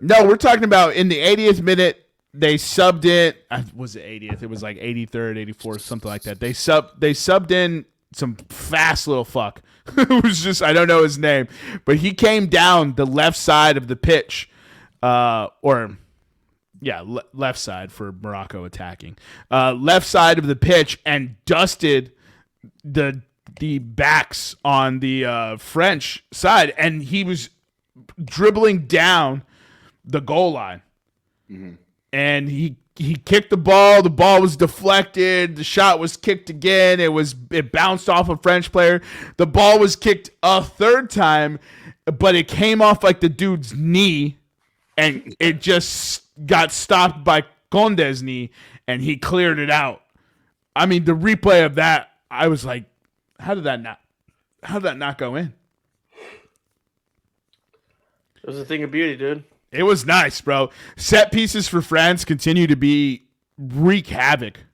No, we're talking about in the 80th minute, they subbed in. Was it 80th? It was like 83rd, 84th, something like that. They subbed in some fast little fuck. It was just, I don't know his name, but he came down the left side of the pitch, left side for Morocco attacking, left side of the pitch, and dusted the backs on the French side, and he was dribbling down the goal line, and he kicked the ball. The ball was deflected. The shot was kicked again. It bounced off a French player. The ball was kicked a third time, but it came off like the dude's knee, and it just got stopped by Conde's knee, and he cleared it out. I mean, the replay of that, I was like, how did that not go in? It was a thing of beauty, dude. It was nice, bro. Set pieces for France continue to wreak havoc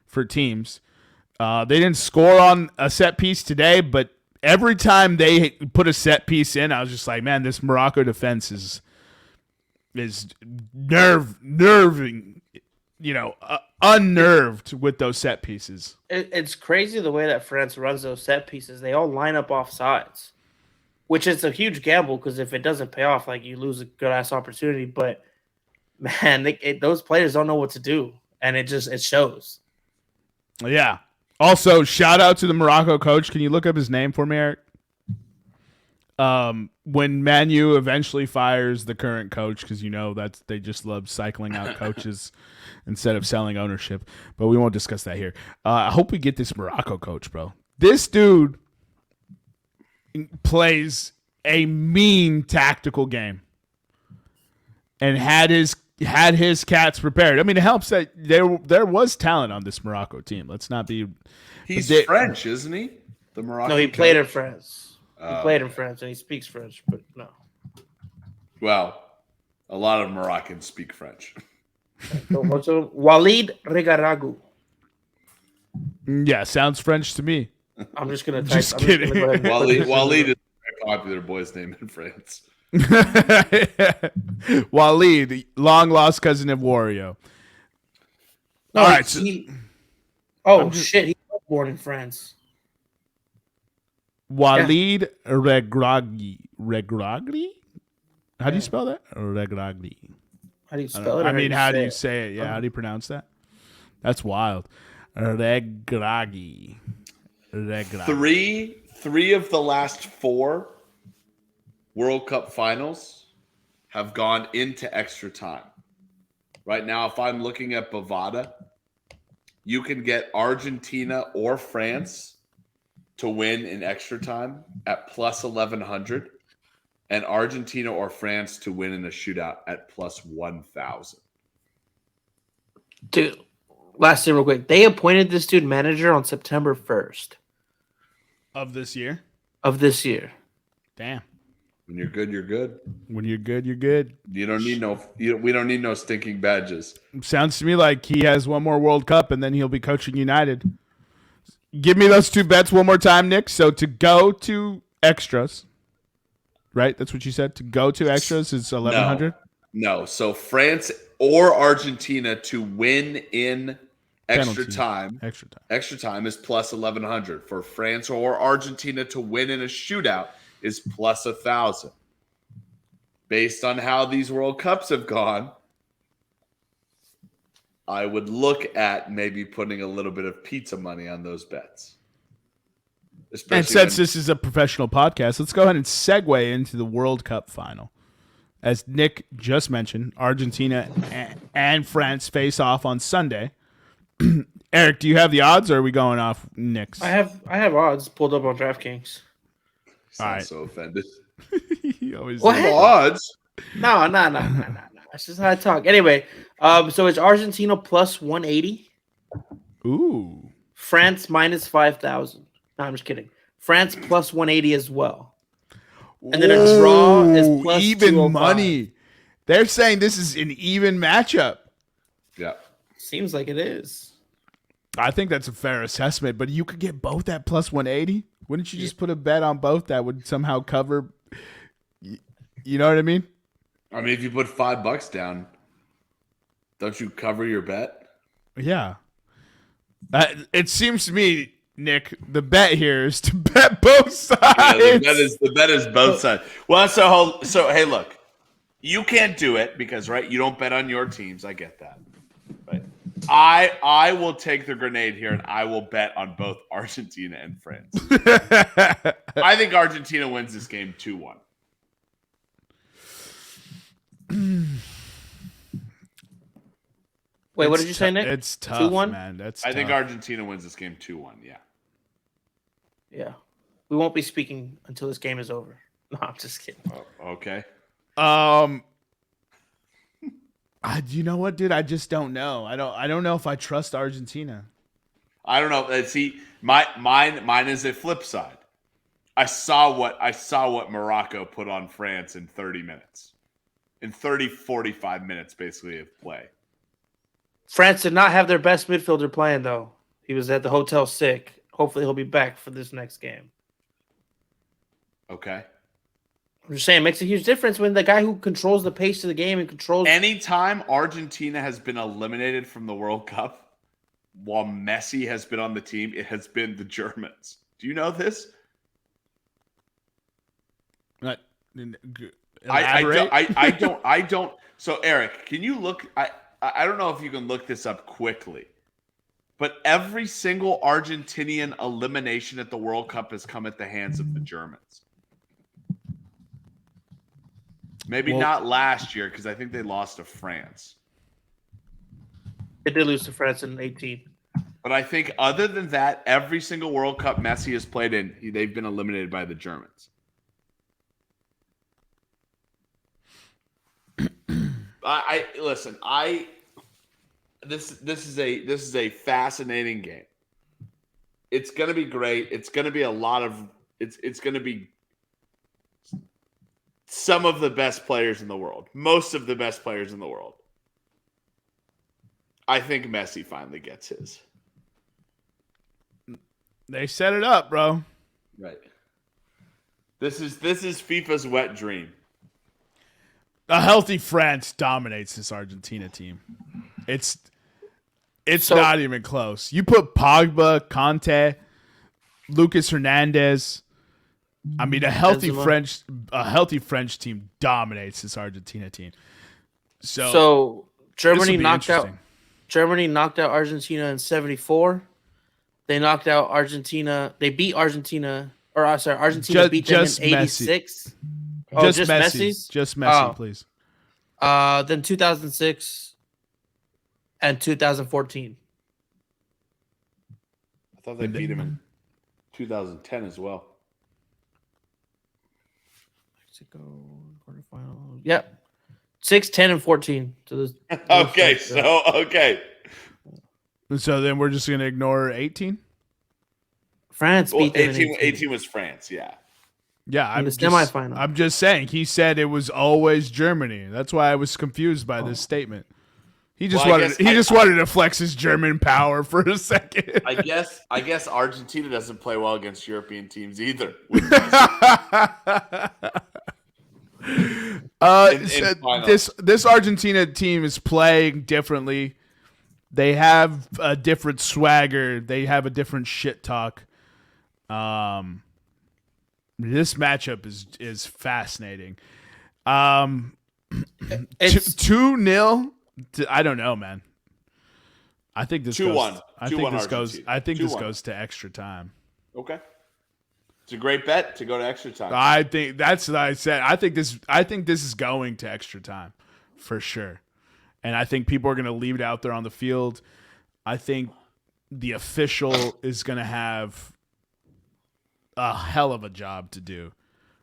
for teams. They didn't score on a set piece today, but every time they put a set piece in, I was just like, man, this Morocco defense is nerving, unnerved with those set pieces. It's crazy the way that France runs those set pieces. They all line up off sides, which is a huge gamble because if it doesn't pay off, like you lose a good ass opportunity. But man, those players don't know what to do, and it shows. Yeah. Also, shout out to the Morocco coach. Can you look up his name for me, Eric? When Man U eventually fires the current coach, because they just love cycling out coaches instead of selling ownership. But we won't discuss that here. I hope we get this Morocco coach, bro. This dude plays a mean tactical game and had his cats prepared. I mean, it helps that there was talent on this Morocco team. Let's not be. He's French, isn't he? The Morocco. No, he played in France. He played in France and he speaks French, but no. Well, a lot of Moroccans speak French. Walid Regragui. Yeah, sounds French to me. I'm just gonna type. Just kidding. Walid is a very popular boy's name in France. Walid, long lost cousin of Wario. No, all right. Shit, he was born in France. Walid Regragui. Regragui? How do you spell that? Regragui. How do you spell it? How do you say it? Yeah, how do you pronounce that? That's wild. Regragui. Three of the last 4 World Cup finals have gone into extra time. Right now, if I'm looking at Bovada, you can get Argentina or France to win in extra time at plus 1,100. and Argentina or France to win in a shootout at plus 1,000. Dude, last thing real quick. They appointed this dude manager on September 1st Of this year? of this year. Damn. When you're good, you're good. When you're good, you're good. We don't need no stinking badges. Sounds to me like he has one more World Cup and then he'll be coaching United. Give me those two bets one more time, Nick. So to go to extras, right? That's what you said. To go to extras is 1,100. No. So France or Argentina to win in extra Penalty. time. Extra time is plus 1,100. For France or Argentina to win in a shootout is plus 1,000. Based on how these World Cups have gone, I would look at maybe putting a little bit of pizza money on those bets. And since this is a professional podcast, let's go ahead and segue into the World Cup final. As Nick just mentioned, Argentina and France face off on Sunday. Eric, do you have the odds, or are we going off Nick's? I have odds pulled up on DraftKings. I'm right. so offended. He always What? Odds? No. That's just how I talk. Anyway, so it's Argentina plus 180. Ooh. France minus 5,000. No, I'm just kidding. France plus 180 as well. And then a draw is plus even 205. money. They're saying this is an even matchup. Yeah. Seems like it is. I think that's a fair assessment, but you could get both at plus 180. Wouldn't you just put a bet on both that would somehow cover? You know what I mean? I mean, if you put $5 down, don't you cover your bet? Yeah. It seems to me, Nick, the bet here is to bet both sides. Yeah, the bet is both sides. Well, so hey, look, you can't do it because you don't bet on your teams. I get that. But I will take the grenade here and I will bet on both Argentina and France. I think Argentina wins this game 2-1. Wait, what did you say, Nick? It's tough, 2-1? man. That's I think tough. Argentina wins this game 2-1. Yeah. Yeah. We won't be speaking until this game is over. No, I'm just kidding. Oh, okay. You know what, dude? I just don't know. I don't know if I trust Argentina. I don't know. See, mine is a flip side. I saw what Morocco put on France in 30 minutes. In 45 minutes, basically, of play. France did not have their best midfielder playing, though. He was at the hotel sick. Hopefully, he'll be back for this next game. Okay. I'm just saying, it makes a huge difference when the guy who controls the pace of the game and controls. Anytime Argentina has been eliminated from the World Cup while Messi has been on the team, it has been the Germans. Do you know this? I don't. So, Eric, can you look? I don't know if you can look this up quickly, but every single Argentinian elimination at the World Cup has come at the hands of the Germans. Maybe not last year because I think they lost to France. They did lose to France in 18. But I think other than that, every single World Cup Messi has played in, they've been eliminated by the Germans. This is a fascinating game. It's going to be great. It's going to be it's going to be some of the best players in the world. Most of the best players in the world. I think Messi finally gets his. They set it up, bro. Right. This is FIFA's wet dream. A healthy France dominates this Argentina team. It's So- not even close. You put Pogba, Conte, Lucas Hernandez. I mean, a healthy French team dominates this Argentina team. So Germany knocked out interesting. Argentina in 74. They knocked out Argentina. They beat Argentina, Argentina beat them in just Messi. 86. Just just Messi. Messi's? Just Messi, Oh. please. Then 2006 and 2014. I thought they beat him in 2010 as well. Mexico quarterfinal. Yep. 6, 10, and 14. So Okay, okay. So then we're just gonna ignore 18. France beat them 18, in 18 was France, yeah. Yeah, in the semifinal. I'm just saying. He said it was always Germany. That's why I was confused by this statement. He just wanted to flex his German power for a second. I guess Argentina doesn't play well against European teams either. This Argentina team is playing differently. They have a different swagger. They have a different shit talk. This matchup is fascinating. 2-0. I don't know, man. I think this 2-1. I think this goes to extra time. Okay. It's a great bet to go to extra time. I think that's what I said. I think this is going to extra time for sure. And I think people are going to leave it out there on the field. I think the official is going to have a hell of a job to do,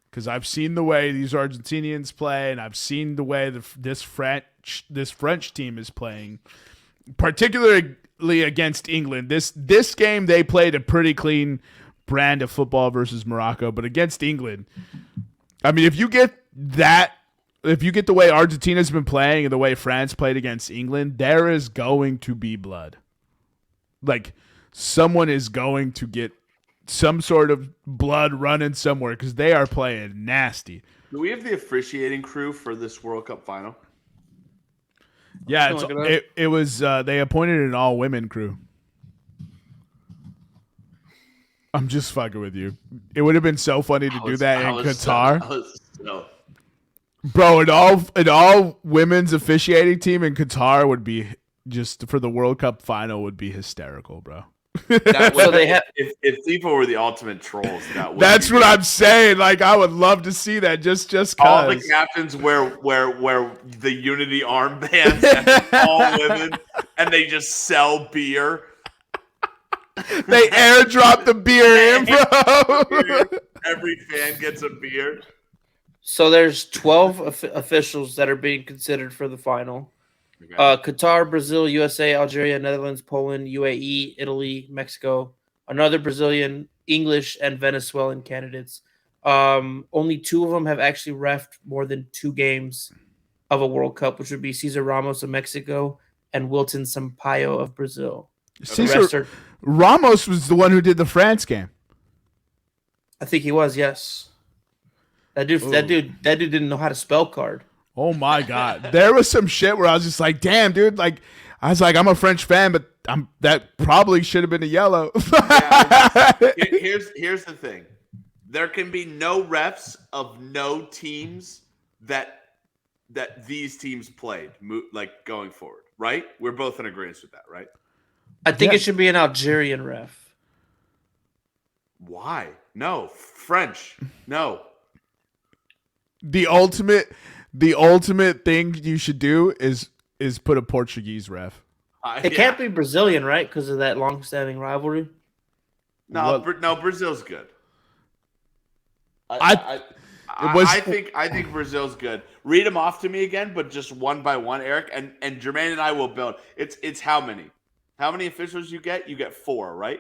because I've seen the way these Argentinians play, and I've seen the way this French team is playing, particularly against England. This game they played a pretty clean brand of football versus Morocco, but against England, I mean, if you get the way Argentina's been playing and the way France played against England, there is going to be blood. Like, someone is going to get some sort of blood running somewhere, because they are playing nasty. Do we have the officiating crew for this World Cup final? Yeah, it was they appointed an all-women crew. I'm just fucking with you. It would have been so funny to do that in Qatar. Bro, an all women's officiating team in Qatar would be, just for the World Cup final, would be hysterical, bro. If FIFA were the ultimate trolls, that's what I'm saying. Like, I would love to see that. Just cause all the captains wear the unity armbands, and all women, and they just sell beer. They airdrop the beer in, bro. Every fan gets a beer. So there's 12 officials that are being considered for the final. Okay. Qatar, Brazil, USA, Algeria, Netherlands, Poland, UAE, Italy, Mexico, another Brazilian, English, and Venezuelan candidates. Only 2 of them have actually reffed more than 2 games of a World Cup, which would be Cesar Ramos of Mexico and Wilton Sampaio of Brazil. Ramos was the one who did the France game. I think he was, yes. That dude didn't know how to spell card. Oh my God. There was some shit where I was just like, damn, dude. Like, I was like, I'm a French fan, but that probably should have been a yellow. Here's the thing. There can be no refs of no teams that these teams played, like, going forward, right? We're both in agreement with that, right? I think it should be an Algerian ref. Why? No. French. No. The ultimate thing you should do is put a Portuguese ref. It can't be Brazilian, right? Because of that long-standing rivalry. No, Brazil's good. I think Brazil's good. Read them off to me again, but just one by one, Eric, and Jermaine and I will build. It's how many? How many officials you get? You get 4, right?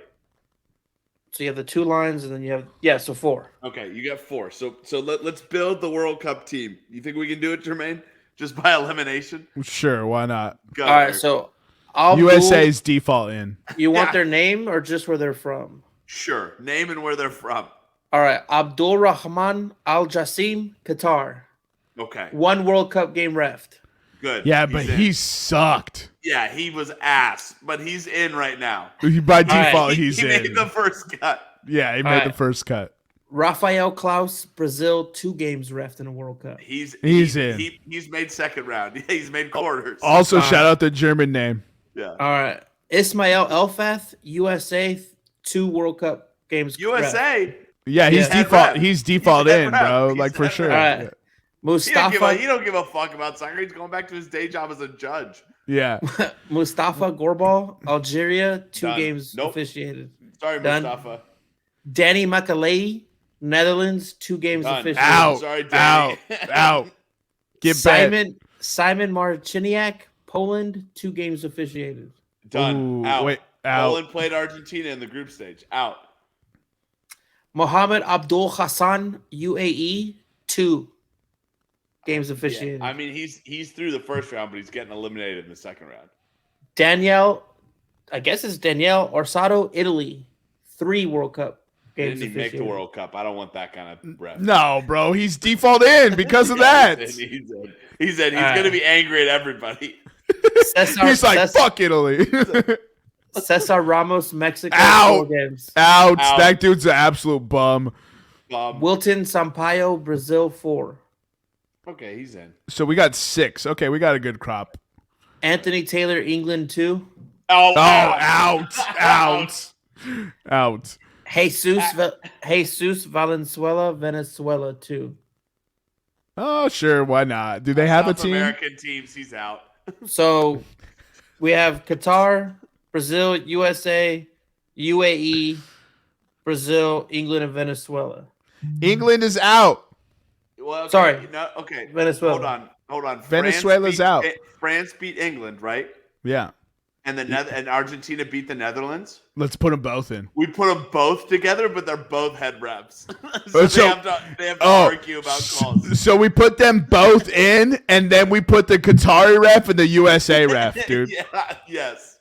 So you have the 2 lines, and then you have so 4. Okay, you got 4. So let's build the World Cup team. You think we can do it, Jermaine? Just by elimination? Sure, why not? All right, so USA's default in. You want their name or just where they're from? Sure, name and where they're from. All right, Abdul Rahman Al Jassim, Qatar. Okay. 1 World Cup game refed. Good. Yeah, but he sucked. Yeah, he was ass, but he's in right now. By default, he's in. He made the first cut. Yeah, he made the first cut. Rafael Klaus, Brazil, 2 games refed in a World Cup. He's in. He's made second round. He's made quarters. Also, shout out the German name. Yeah. All right. Ismail Elfath, USA, 2 World Cup games. USA. Ref. Yeah, he's default in, bro. Like, for sure. All right. Yeah. Mustafa. He don't give a fuck about soccer. He's going back to his day job as a judge. Yeah. Mustafa Gorbal, Algeria, 2 Done. games Nope. officiated. Sorry, Done. Mustafa. Danny Makalei, Netherlands, 2 games Done. officiated. Out. Sorry, Danny. Out. Get back. Simon Marciniak, Poland, 2 games officiated. Done. Ooh, Out. wait, out. Poland played Argentina in the group stage. Out. Mohammed Abdul Hassan, UAE, 2 games officiated. Yeah. I mean, he's through the first round, but he's getting eliminated in the second round. Danielle, I guess it's Danielle Orsato, Italy, 3 World Cup He games didn't even make officiated. the World Cup. I don't want that kind of ref. No, bro. He's default in because of Yeah, that. He said he's going to be angry at everybody. He's like, fuck Italy. Cesar Ramos, Mexico, Out. 4 games. Out. That dude's an absolute bum. Wilton Sampaio, Brazil, 4. Okay, he's in. So we got 6. Okay, we got a good crop. Anthony Taylor, England, 2. Oh, out. Jesus Valenzuela, Venezuela, 2. Oh, sure. Why not? Do they have a South team? American teams, he's out. So we have Qatar, Brazil, USA, UAE, Brazil, England, and Venezuela. England is out. Well, okay, Sorry. No, okay. Venezuela. Hold on. Venezuela's out. France beat England, right? Yeah. And and Argentina beat the Netherlands. Let's put them both in. We put them both together, but they're both head refs. so they have to argue about calls. So we put them both in, and then we put the Qatari ref and the USA ref, dude. Yeah, yes.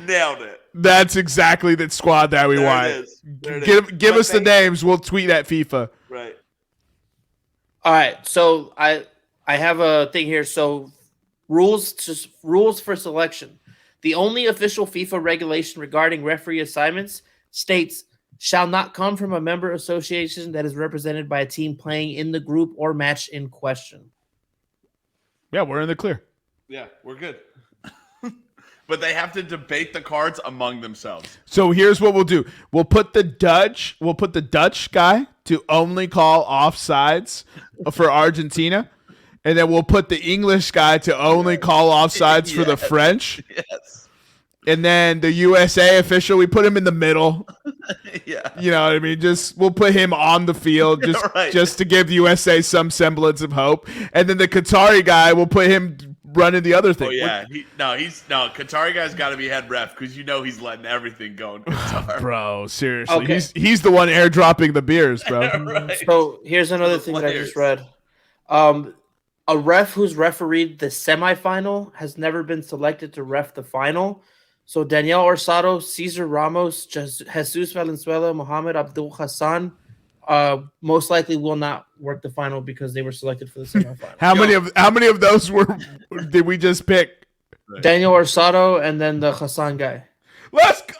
Nailed it. That's exactly the squad that we want. There it is. Give us the names. We'll tweet at FIFA. Right. All right. So I have a thing here. So rules for selection. The only official FIFA regulation regarding referee assignments states shall not come from a member association that is represented by a team playing in the group or match in question. Yeah, we're in the clear. Yeah, we're good. But they have to debate the cards among themselves. So here's what we'll do. We'll put the Dutch guy to only call offsides for Argentina. And then we'll put the English guy to only call offsides for the French. Yes. And then the USA official, we put him in the middle. Yeah. You know what I mean? We'll put him on the field just to give the USA some semblance of hope. And then the Qatari guy, we'll put him running the other thing. Oh yeah. Qatari guy's got to be head ref because he's letting everything go in Qatar. Bro, seriously. Okay. He's the one airdropping the beers, bro. Right. So here's another thing that I just read. A ref who's refereed the semifinal has never been selected to ref the final. So Daniel Orsato, Cesar Ramos, Jesus Valenzuela, Mohammed Abdul Hassan most likely will not work the final because they were selected for the semifinal. How many of those did we just pick? Right. Daniel Orsato and then the Hassan guy. Let's go!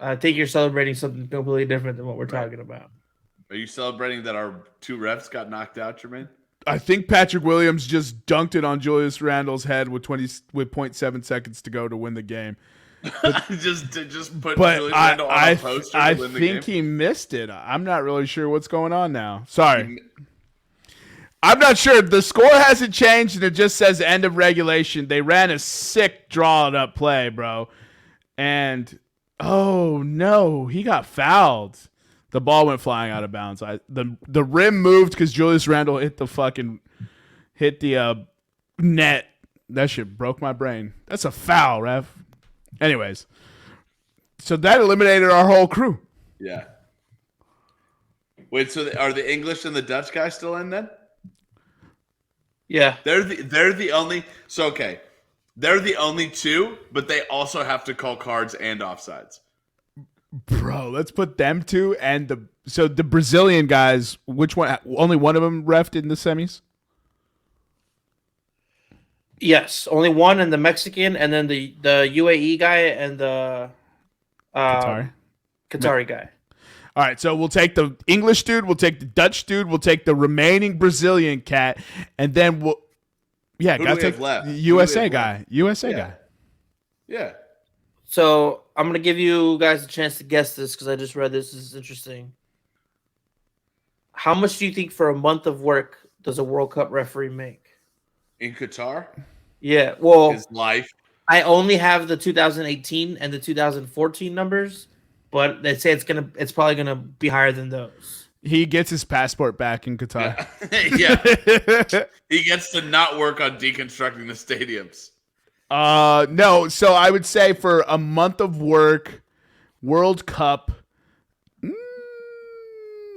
I think you're celebrating something completely different than what we're talking about. Are you celebrating that our 2 refs got knocked out, Jermaine? I think Patrick Williams just dunked it on Julius Randle's head with 0.7 seconds to go to win the game. just put Julius Randle on a poster to win the game? I think he missed it. I'm not really sure what's going on now. Sorry. I'm not sure. The score hasn't changed, and it just says end of regulation. They ran a sick drawn-up play, bro. And, oh, no, he got fouled. The ball went flying out of bounds. The rim moved because Julius Randle hit the net. That shit broke my brain. That's a foul, ref. Anyways, so that eliminated our whole crew. Yeah. Wait, so are the English and the Dutch guys still in then? Yeah. They're the only. So okay, they're the only 2, but they also have to call cards and offsides. Bro, let's put them 2 and the Brazilian guys. Which one? Only one of them refed in the semis. Yes, only one, and the Mexican, and then the UAE guy and the Qatari guy. All right, so we'll take the English dude, we'll take the Dutch dude, we'll take the remaining Brazilian cat, and then Who do we have left? USA guy. USA guy. Yeah. So I'm going to give you guys a chance to guess this because I just read this. This is interesting. How much do you think for a month of work does a World Cup referee make? In Qatar? Yeah, well, His life. I only have the 2018 and the 2014 numbers, but they say it's probably gonna be higher than those. He gets his passport back in Qatar. Yeah. He gets to not work on deconstructing the stadiums. No. So I would say for a month of work, World Cup,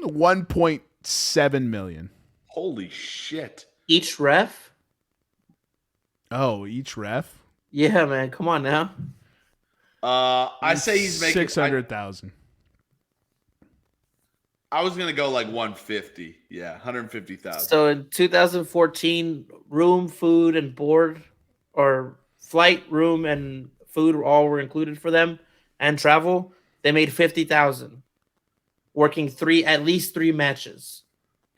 1.7 million. Holy shit. Each ref? Oh, each ref? Yeah, man. Come on now. I say he's making 600,000. I was gonna go like 150. Yeah, 150,000. So in 2014, room, food, and board, or flight, room, and food all were included for them, and travel. They made 50,000, working at least three matches.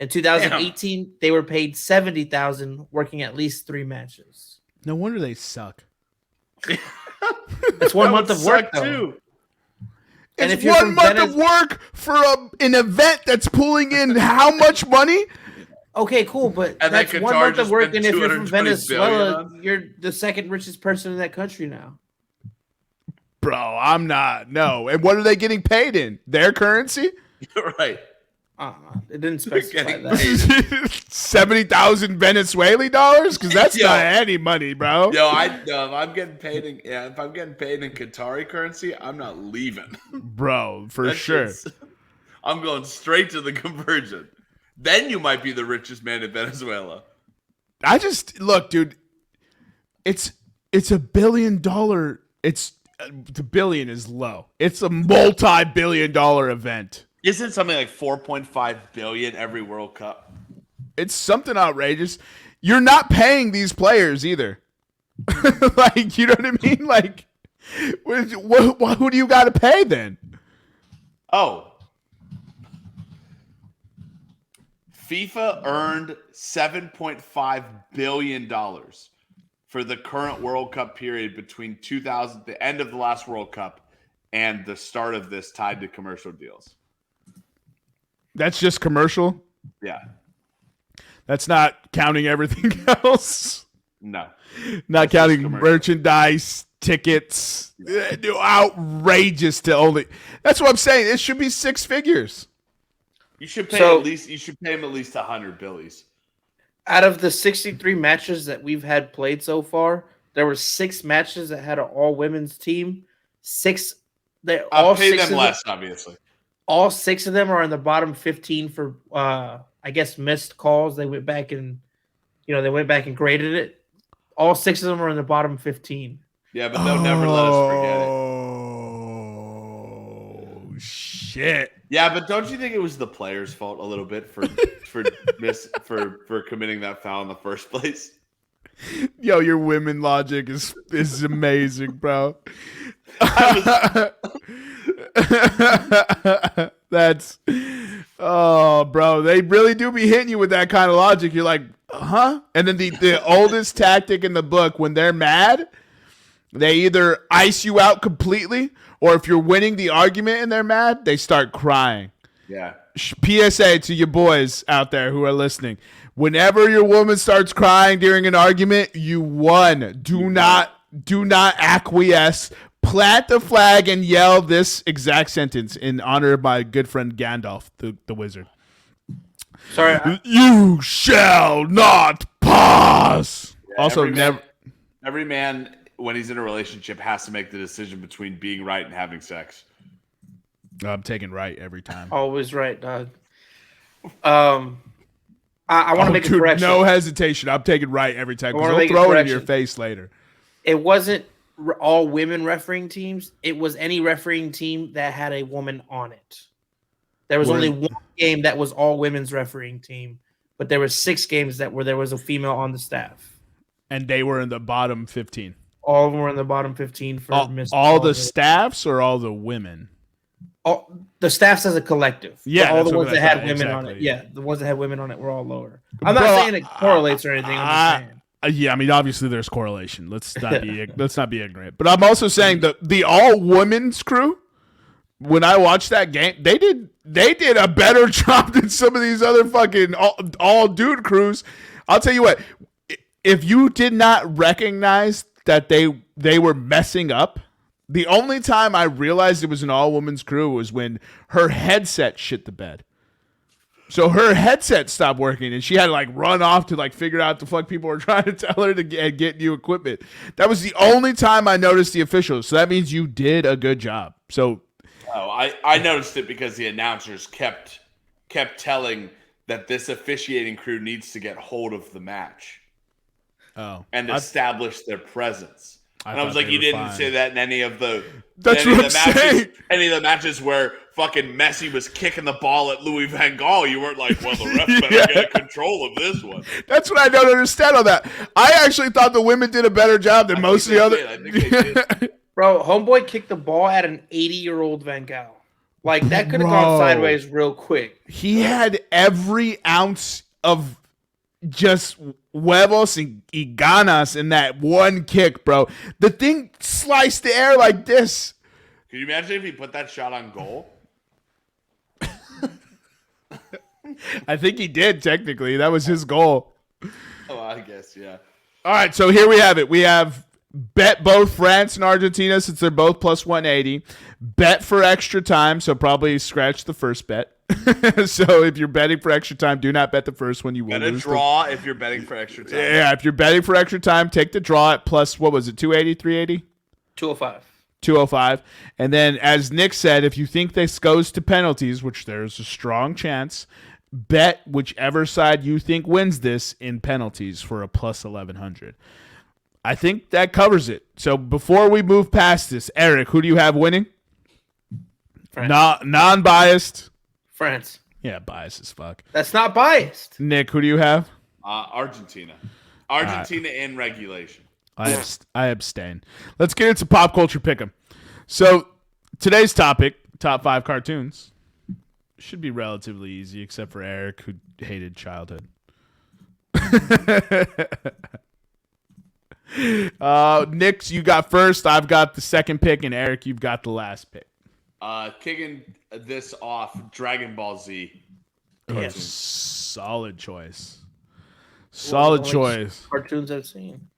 In 2018, they were paid 70,000, working at least three matches. No wonder they suck. It's 1 month of work too. And it's 1 month of work for an event that's pulling in how much money? Okay, cool, but and that's 1 month of work, and if you're from Venezuela, billion. you're the second richest person in that country now. Bro, I'm not. No. And what are they getting paid in? Their currency? Right. It didn't specify that. 70,000 Venezuelan dollars? Because that's not any money, bro. Yo, if I'm getting paid in Qatari currency, I'm not leaving. Bro, for sure. I'm going straight to the conversion. Then you might be the richest man in Venezuela. Look, dude. It's $1 billion. The billion is low. It's a multi-billion-dollar event. Isn't something like 4.5 billion every World Cup? It's something outrageous. You're not paying these players either. Like, you know what I mean? Like, who do you got to pay then? Oh. FIFA earned $7.5 billion for the current World Cup period between the end of the last World Cup and the start of this, tied to commercial deals. That's just commercial? Yeah. That's not counting everything else? No. Not counting merchandise, tickets. Outrageous to only. That's what I'm saying. It should be six figures. You should pay him at least 100 billies. Out of the 63 matches that we've had played so far, there were 6 matches that had an all women's team. I'll pay them less, obviously. All 6 of them are in the bottom 15 for, I guess, missed calls. They went back and, graded it. All 6 of them are in the bottom 15. Yeah, but they'll never let us forget it. Oh, shit. Yeah, but don't you think it was the players' fault a little bit for committing that foul in the first place? Yo, your women logic is amazing, bro. Bro, they really do be hitting you with that kind of logic. You're like, huh? And then the oldest tactic in the book, when they're mad, they either ice you out completely, or if you're winning the argument and they're mad, they start crying. Yeah. PSA to you boys out there who are listening. Whenever your woman starts crying during an argument, you won. Do not acquiesce. Plant the flag and yell this exact sentence in honor of my good friend Gandalf, the wizard. Sorry. You shall not pass. Yeah, also, every man, when he's in a relationship, has to make the decision between being right and having sex. I'm taking right every time. Always right, dog. I want to make a correction. No hesitation. I'm taking right every time because they'll throw it in your face later. It wasn't all women refereeing teams. It was any refereeing team that had a woman on it. There was only one game that was all women's refereeing team, but there were 6 games where there was a female on the staff. And they were in the bottom 15. All of them were in the bottom 15 for all the staffs or all the women? All the staffs as a collective. Yeah, all the ones that had women on it. Yeah, the ones that had women on it were all lower. I'm not saying it correlates or anything. I'm just saying. Yeah, I mean, obviously there's correlation. Let's not be ignorant. But I'm also saying the all women's crew. When I watched that game, they did a better job than some of these other fucking all dude crews. I'll tell you what. If you did not recognize that they they were messing up. The only time I realized it was an all-women's crew was when her headset shit the bed. So her headset stopped working, and she had to like run off to like figure out the fuck people were trying to tell her to get new equipment. That was the only time I noticed the officials. So that means you did a good job. So, I noticed it because the announcers kept telling that this officiating crew needs to get hold of the match. And establish their presence. And I was like, you didn't say that in any of the any of the matches where fucking Messi was kicking the ball at Louis Van Gaal. You weren't like, well, the ref better get control of this one. That's what I don't understand on that. I actually thought the women did a better job than most of the other. I think they did. Bro, homeboy kicked the ball at an 80-year-old Van Gaal. Like, that could have gone sideways real quick. He had every ounce of just huevos and ganas in that one kick, bro. The thing sliced the air like this. Can you imagine if he put that shot on goal? I think he did, technically. That was his goal. Oh, I guess, yeah. All right, so here we have it. We have bet both France and Argentina since they're both plus 180. Bet for extra time, so probably scratch the first bet. So if you're betting for extra time, do not bet the first one. You will lose. Bet a draw if you're betting for extra time. Yeah, if you're betting for extra time, take the draw at plus, what was it, 280, 380? 205. 205. And then, as Nick said, if you think this goes to penalties, which there's a strong chance, bet whichever side you think wins this in penalties for a plus 1100. I think that covers it. So before we move past this, Eric, who do you have winning? France. Non-biased. France. Yeah, biased as fuck. That's not biased. Nick, who do you have? Argentina. Argentina in regulation. I abstain. Let's get into pop culture pick'em. So today's topic, top 5 cartoons, should be relatively easy, except for Eric, who hated childhood. Nick, you got first. I've got the second pick, and Eric, you've got the last pick. Kicking this off, Dragon Ball Z. Yes. Solid choice. Solid choice. Cartoons I've seen.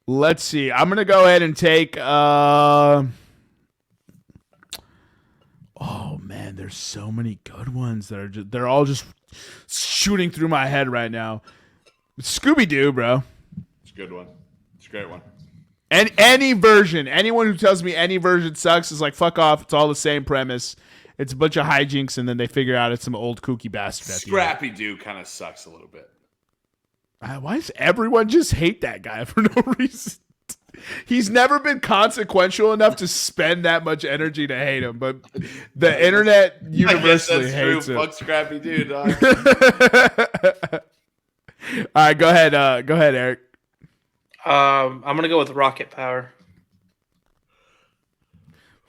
Let's see. I'm gonna go ahead and take. Oh man, there's so many good ones that are they're all just shooting through my head right now. Scooby Doo, bro. It's a good one. It's a great one. And any version, anyone who tells me any version sucks is like, fuck off. It's all the same premise. It's a bunch of hijinks, and then they figure out it's some old kooky bastard. Scrappy Doo kind of sucks a little bit. Why does everyone just hate that guy for no reason? He's never been consequential enough to spend that much energy to hate him, but the internet universally hates him. Fuck Scrappy Doo, dog. All right, go ahead, Eric. I'm gonna go with Rocket Power.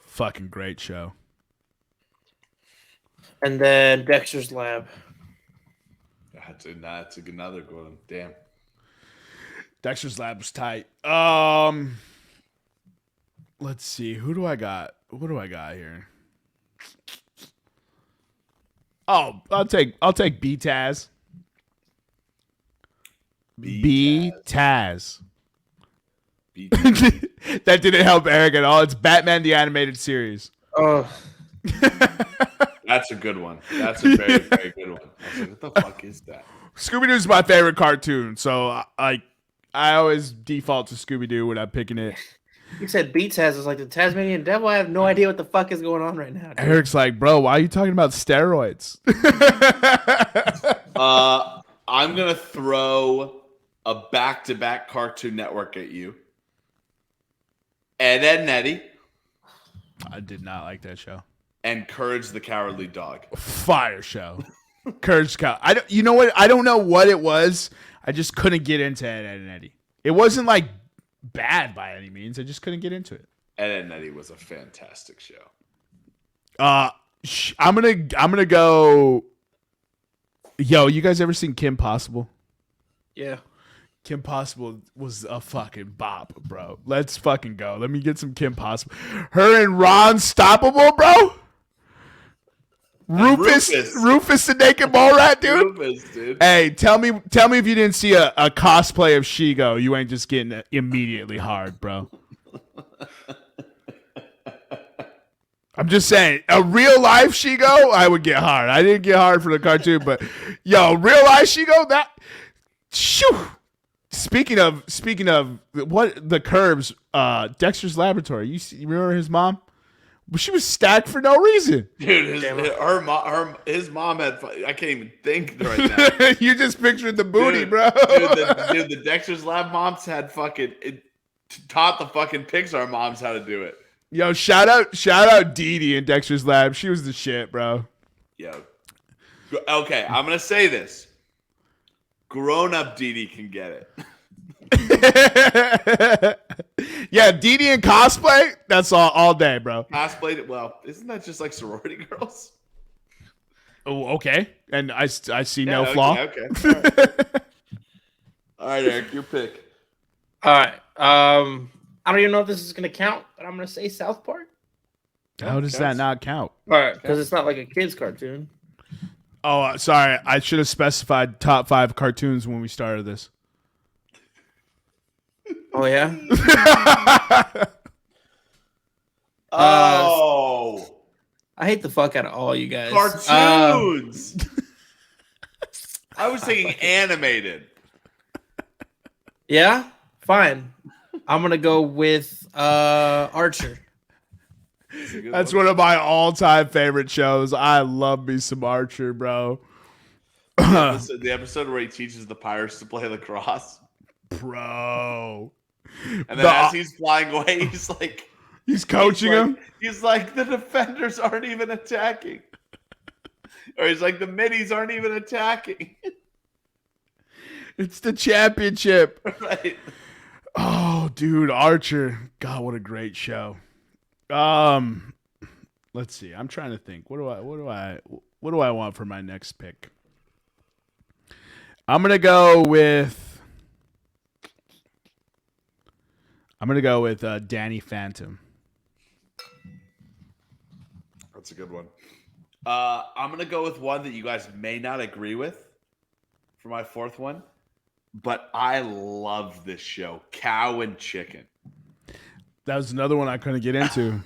Fucking great show. And then Dexter's Lab. That's another good one. Damn. Dexter's Lab was tight. Let's see. Who do I got? What do I got here? Oh, I'll take B-Taz. B-Taz. That didn't help Eric at all. It's Batman the Animated Series. Oh. That's a good one. That's a very, very good one. I was like, what the fuck is that? Scooby-Doo is my favorite cartoon, so I always default to Scooby-Doo when I'm picking it. You said B-Taz is like the Tasmanian Devil. I have no idea what the fuck is going on right now. Dude. Eric's like, bro, why are you talking about steroids? I'm going to throw a back-to-back Cartoon Network at you. Ed, Edd n Eddy. I did not like that show. And Courage the Cowardly Dog. Fire show. Courage the Cowardly. You know what? I don't know what it was. I just couldn't get into Ed, Edd n Eddy. It wasn't like bad by any means. I just couldn't get into it. Ed, Edd n Eddy was a fantastic show. I'm gonna go. Yo, you guys ever seen Kim Possible? Yeah. Kim Possible was a fucking bop, bro. Let's fucking go. Let me get some Kim Possible. Her and Ron Stoppable, bro. Rufus the naked mole rat, dude. Rufus, dude. Hey, tell me if you didn't see a cosplay of Shigo. You ain't just getting immediately hard, bro. I'm just saying, a real life Shigo, I would get hard. I didn't get hard for the cartoon, but yo, real life Shigo, that shoo. Speaking of what the curves, Dexter's Laboratory. You remember his mom? She was stacked for no reason. Dude, his mom had. I can't even think right now. You just pictured the booty, Dude, bro. the Dexter's Lab moms had taught the fucking Pixar moms how to do it. Yo, shout out Dee Dee in Dexter's Lab. She was the shit, bro. Yo. Okay, I'm gonna say this. Grown up Dee Dee can get it. Yeah, Dee Dee in cosplay, that's all day, bro. Cosplayed, well, isn't that just like sorority girls? Oh, okay. And I see no flaw. Okay. All right, Eric, your pick. All right. I don't even know if this is gonna count, but I'm gonna say South Park. How does that not count? All right, because it's not like a kids' cartoon. Oh, sorry. I should have specified top 5 cartoons when we started this. Oh yeah. Oh, I hate the fuck out of all you guys. cartoons. I was thinking animated. Yeah, fine. I'm gonna go with Archer. That's one of my all-time favorite shows. I love me some Archer, bro. The episode where he teaches the pirates to play lacrosse. Bro. And then as he's flying away, he's coaching him. He's like, the defenders aren't even attacking. Or he's like, the middies aren't even attacking. It's the championship. Right. Oh, dude, Archer. God, what a great show. Let's see. I'm trying to think. What do I want for my next pick? I'm gonna go with Danny Phantom. That's a good one. I'm gonna go with one that you guys may not agree with for my fourth one, but I love this show, Cow and Chicken. That was another one I couldn't get into.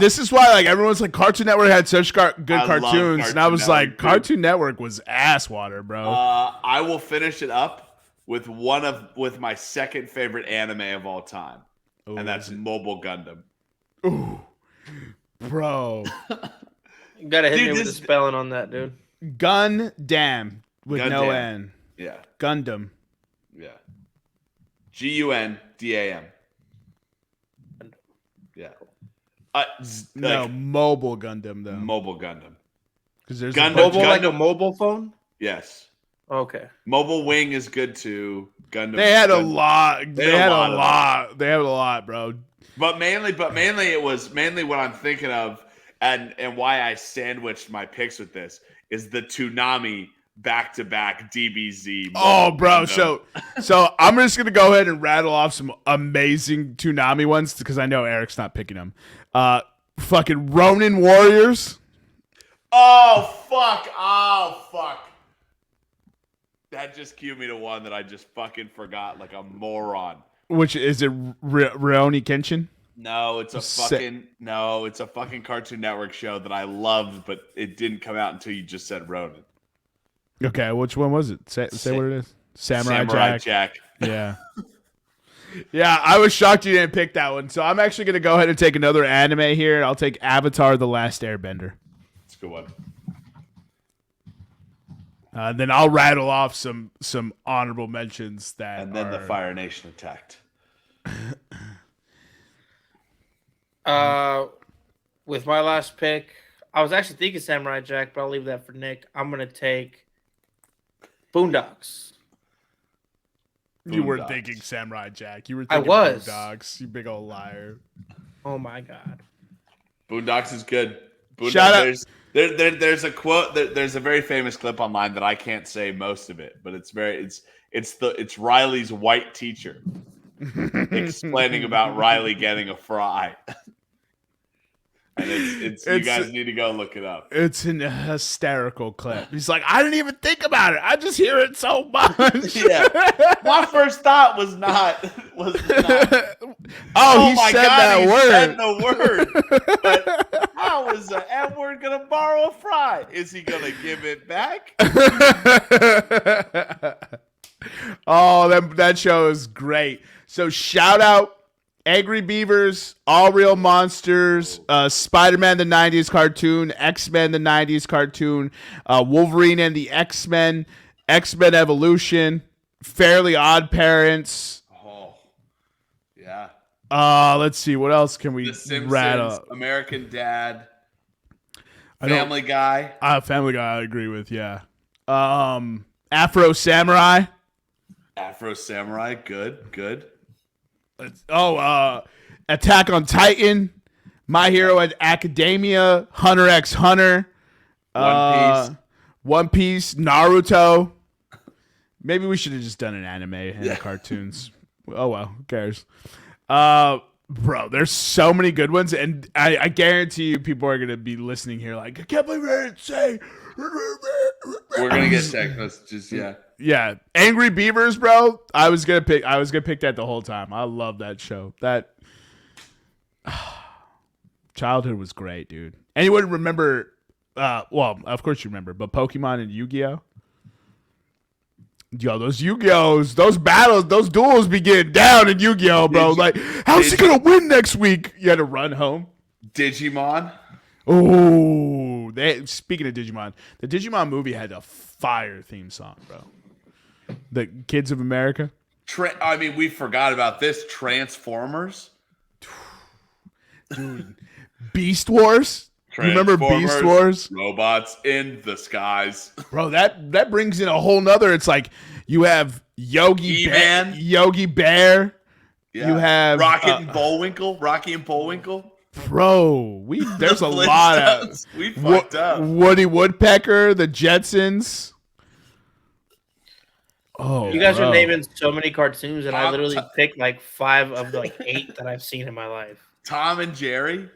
This is why, like, everyone's like, Cartoon Network had such good cartoons, and I was like, Cartoon Network was ass water, bro. I will finish it up with with my second favorite anime of all time, and that's Mobile Gundam. Ooh, bro, you gotta hit me with the spelling on that, dude. Gundam with no N. Yeah, Gundam. Yeah, Gundam. Yeah. No, Mobile Gundam though. Mobile Gundam. Because there's mobile like a mobile phone. Yes. Okay. Mobile Wing is good too. Gundam. They had a Gundam. lot. They had a lot. They had a lot, bro. But mainly it was what I'm thinking of, and why I sandwiched my picks with this is the Toonami back-to-back DBZ. Oh, bro. So I'm just gonna go ahead and rattle off some amazing Toonami ones because I know Eric's not picking them. Fucking Ronin Warriors. Oh fuck. That just cued me to one that I just fucking forgot like a moron. Which is it? Rurouni Kenshin? No, it's a fucking Cartoon Network show that I loved, but it didn't come out until you just said Ronin. Okay, which one was it? Say what it is. Samurai Jack. Yeah. Yeah, I was shocked you didn't pick that one. So I'm actually going to go ahead and take another anime here. I'll take Avatar: The Last Airbender. That's a good one. Then I'll rattle off some honorable mentions that. And then the Fire Nation attacked. With my last pick, I was actually thinking Samurai Jack, but I'll leave that for Nick. I'm gonna take Boondocks. You weren't thinking Samurai Jack. You were thinking Boondocks. You big old liar. Oh my god. Boondocks is good. Shout out. There's a quote. There's a very famous clip online that I can't say most of it, but it's Riley's white teacher explaining about Riley getting a fry. And it's you guys need to go look it up. It's an hysterical clip. He's like, I didn't even think about it. I just hear it so much. Yeah. My first thought was not. Oh, he said that word. Said the word. But how is the Edward gonna borrow a fry? Is he gonna give it back? Oh, that show is great. So shout out Angry Beavers, All Real Monsters, Spider-Man the 90s cartoon, X-Men the 90s cartoon, Wolverine and the X-Men, X-Men Evolution, Fairly Odd Parents. Oh, yeah. Let's see. What else can we The Simpsons, rattle? American Dad, Family Guy. Family Guy I agree with, yeah. Afro Samurai. Afro Samurai, good. Attack on Titan, My Hero Academia, Hunter x Hunter, One Piece, Naruto. Maybe we should have just done an anime and cartoons. Oh well, who cares? Bro, there's so many good ones, and I guarantee you people are gonna be listening here like, I can't believe I didn't say. We're gonna get text messages, yeah. Yeah, Angry Beavers, bro. I was gonna pick that the whole time. I love that show. That childhood was great, dude. Anyone remember? Well, of course you remember, but Pokemon and Yu-Gi-Oh. Yo, those Yu-Gi-Ohs, those battles, those duels be getting down in Yu-Gi-Oh, bro. Like, how's he gonna win next week? You had to run home. Digimon. Oh, speaking of Digimon, the Digimon movie had a fire theme song, bro. The Kids of America. I mean, we forgot about this. Transformers. Dude, Beast Wars. You remember Beast Wars? Robots in the skies. Bro, that brings in a whole nother. It's like you have Yogi Bear. Yeah. You have Rocky and Bullwinkle. Bro, there's a lot of we fucked up. Woody Woodpecker, the Jetsons. Oh, you guys are naming so many cartoons, and I literally picked like 5 of the 8 that I've seen in my life. Tom and Jerry.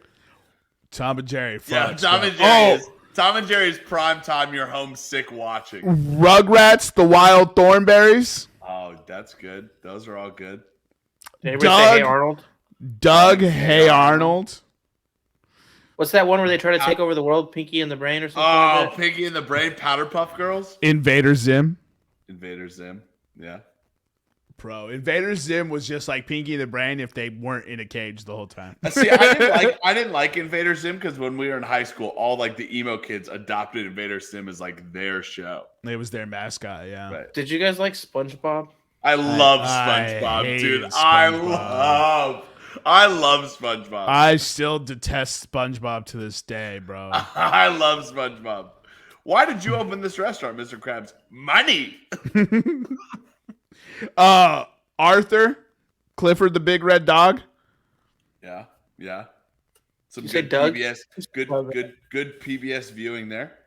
Tom and Jerry. Yeah, Tom and Jerry. Tom and Jerry is prime time. You're homesick watching. Rugrats, the Wild Thornberries. Oh, that's good. Those are all good. Did anybody say Hey Arnold? Doug, Hey Arnold. What's that one where they try to take over the world? Pinky and the Brain or something? Oh, like that? Pinky and the Brain, Powderpuff Girls. Invader Zim. Yeah. Bro, Invader Zim was just like Pinky and the Brain if they weren't in a cage the whole time. See, I didn't like Invader Zim because when we were in high school, all like the emo kids adopted Invader Zim as like their show. It was their mascot, yeah. Right. Did you guys like SpongeBob? I love SpongeBob, dude. SpongeBob. I love SpongeBob. I still detest SpongeBob to this day, bro. I love SpongeBob. Why did you open this restaurant, Mr. Krabs? Money. Arthur, Clifford the Big Red Dog. Yeah. Some You good said Doug? PBS, good PBS viewing there.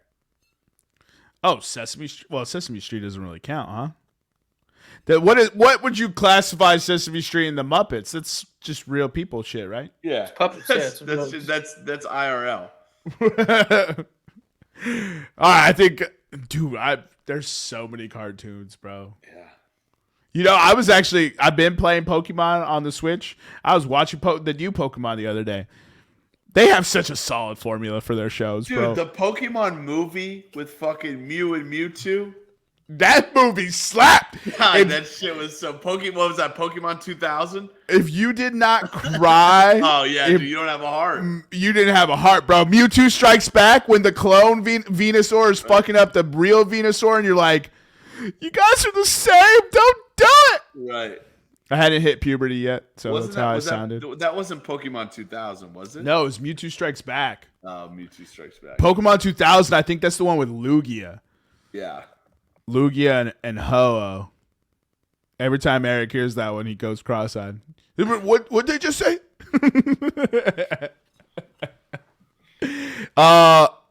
Oh, Sesame Street. Well, Sesame Street doesn't really count, huh? What would you classify Sesame Street and the Muppets? That's just real people shit, right? Yeah, it's puppets. That's IRL. All right, I think, dude, there's so many cartoons, bro. Yeah. You know, I've been playing Pokemon on the Switch. I was watching the new Pokemon the other day. They have such a solid formula for their shows, dude, bro. The Pokemon movie with fucking Mew and Mewtwo. That movie slapped. God, that shit was so Pokemon. What was that? Pokemon 2000. If you did not cry, oh yeah, dude, you don't have a heart. You didn't have a heart, bro. Mewtwo Strikes Back when the clone Venusaur is fucking up the real Venusaur, and you're like, "You guys are the same. Don't do it." Right. I hadn't hit puberty yet, so that's how I sounded. That wasn't Pokemon 2000, was it? No, it was Mewtwo Strikes Back. Oh, Mewtwo Strikes Back. Pokemon 2000. I think that's the one with Lugia. Yeah. Lugia and Ho-Oh. Every time Eric hears that one, he goes cross-eyed. What they just say?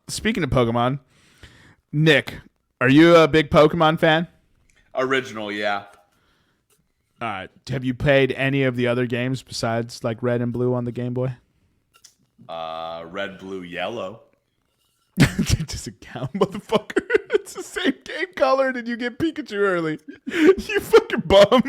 Speaking of Pokemon, Nick, are you a big Pokemon fan? Original, yeah. All right. Have you played any of the other games besides like Red and Blue on the Game Boy? Red, blue, yellow. It doesn't count, motherfucker. It's the same game colored and you get Pikachu early. You fucking bum.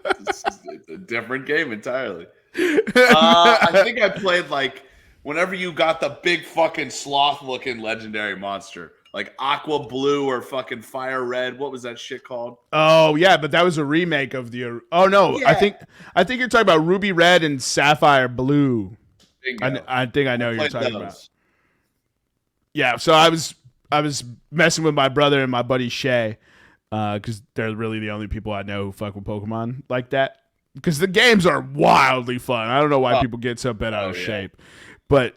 It's a different game entirely. I think I played like whenever you got the big fucking sloth looking legendary monster. Like Aqua Blue or fucking Fire Red. What was that shit called? Oh yeah, but that was a remake of the. Oh no, Yeah. I think you're talking about Ruby Red and Sapphire Blue. Bingo. I think I know what you're Played talking those. about. Yeah, so I was messing with my brother and my buddy Shay, because they're really the only people I know who fuck with Pokemon like that. Because the games are wildly fun. I don't know why people get so bent out of shape, but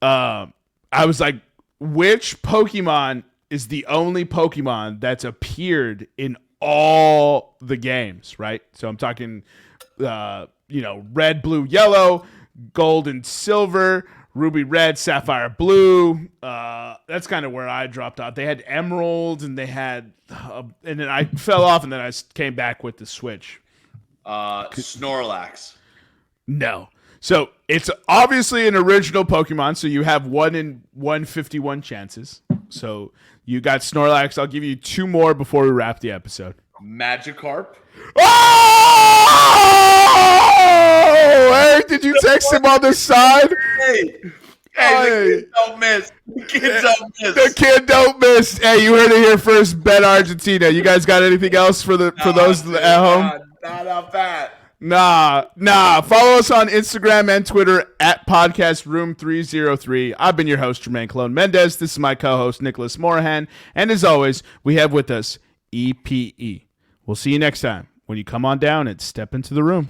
I was like, which Pokemon is the only Pokemon that's appeared in all the games, right? So I'm talking, red, blue, yellow, gold and silver, ruby, red, sapphire, blue. That's kind of where I dropped out. They had emeralds and they had, and then I fell off and then I came back with the Switch. Snorlax. No. So it's obviously an original Pokemon, so you have 1 in 151 chances. So you got Snorlax. I'll give you 2 more before we wrap the episode. Magikarp. Oh! Eric, did you text him on the side? Hey, the kids don't miss. The kid don't miss. Hey, you heard it here first. Bet Argentina. You guys got anything else for those at home? Not up that. Nah. Follow us on Instagram and Twitter at Podcast Room303. I've been your host, Jermaine Cologne Mendez. This is my co-host, Nicholas Morahan. And as always, we have with us EPE. We'll see you next time when you come on down and step into the room.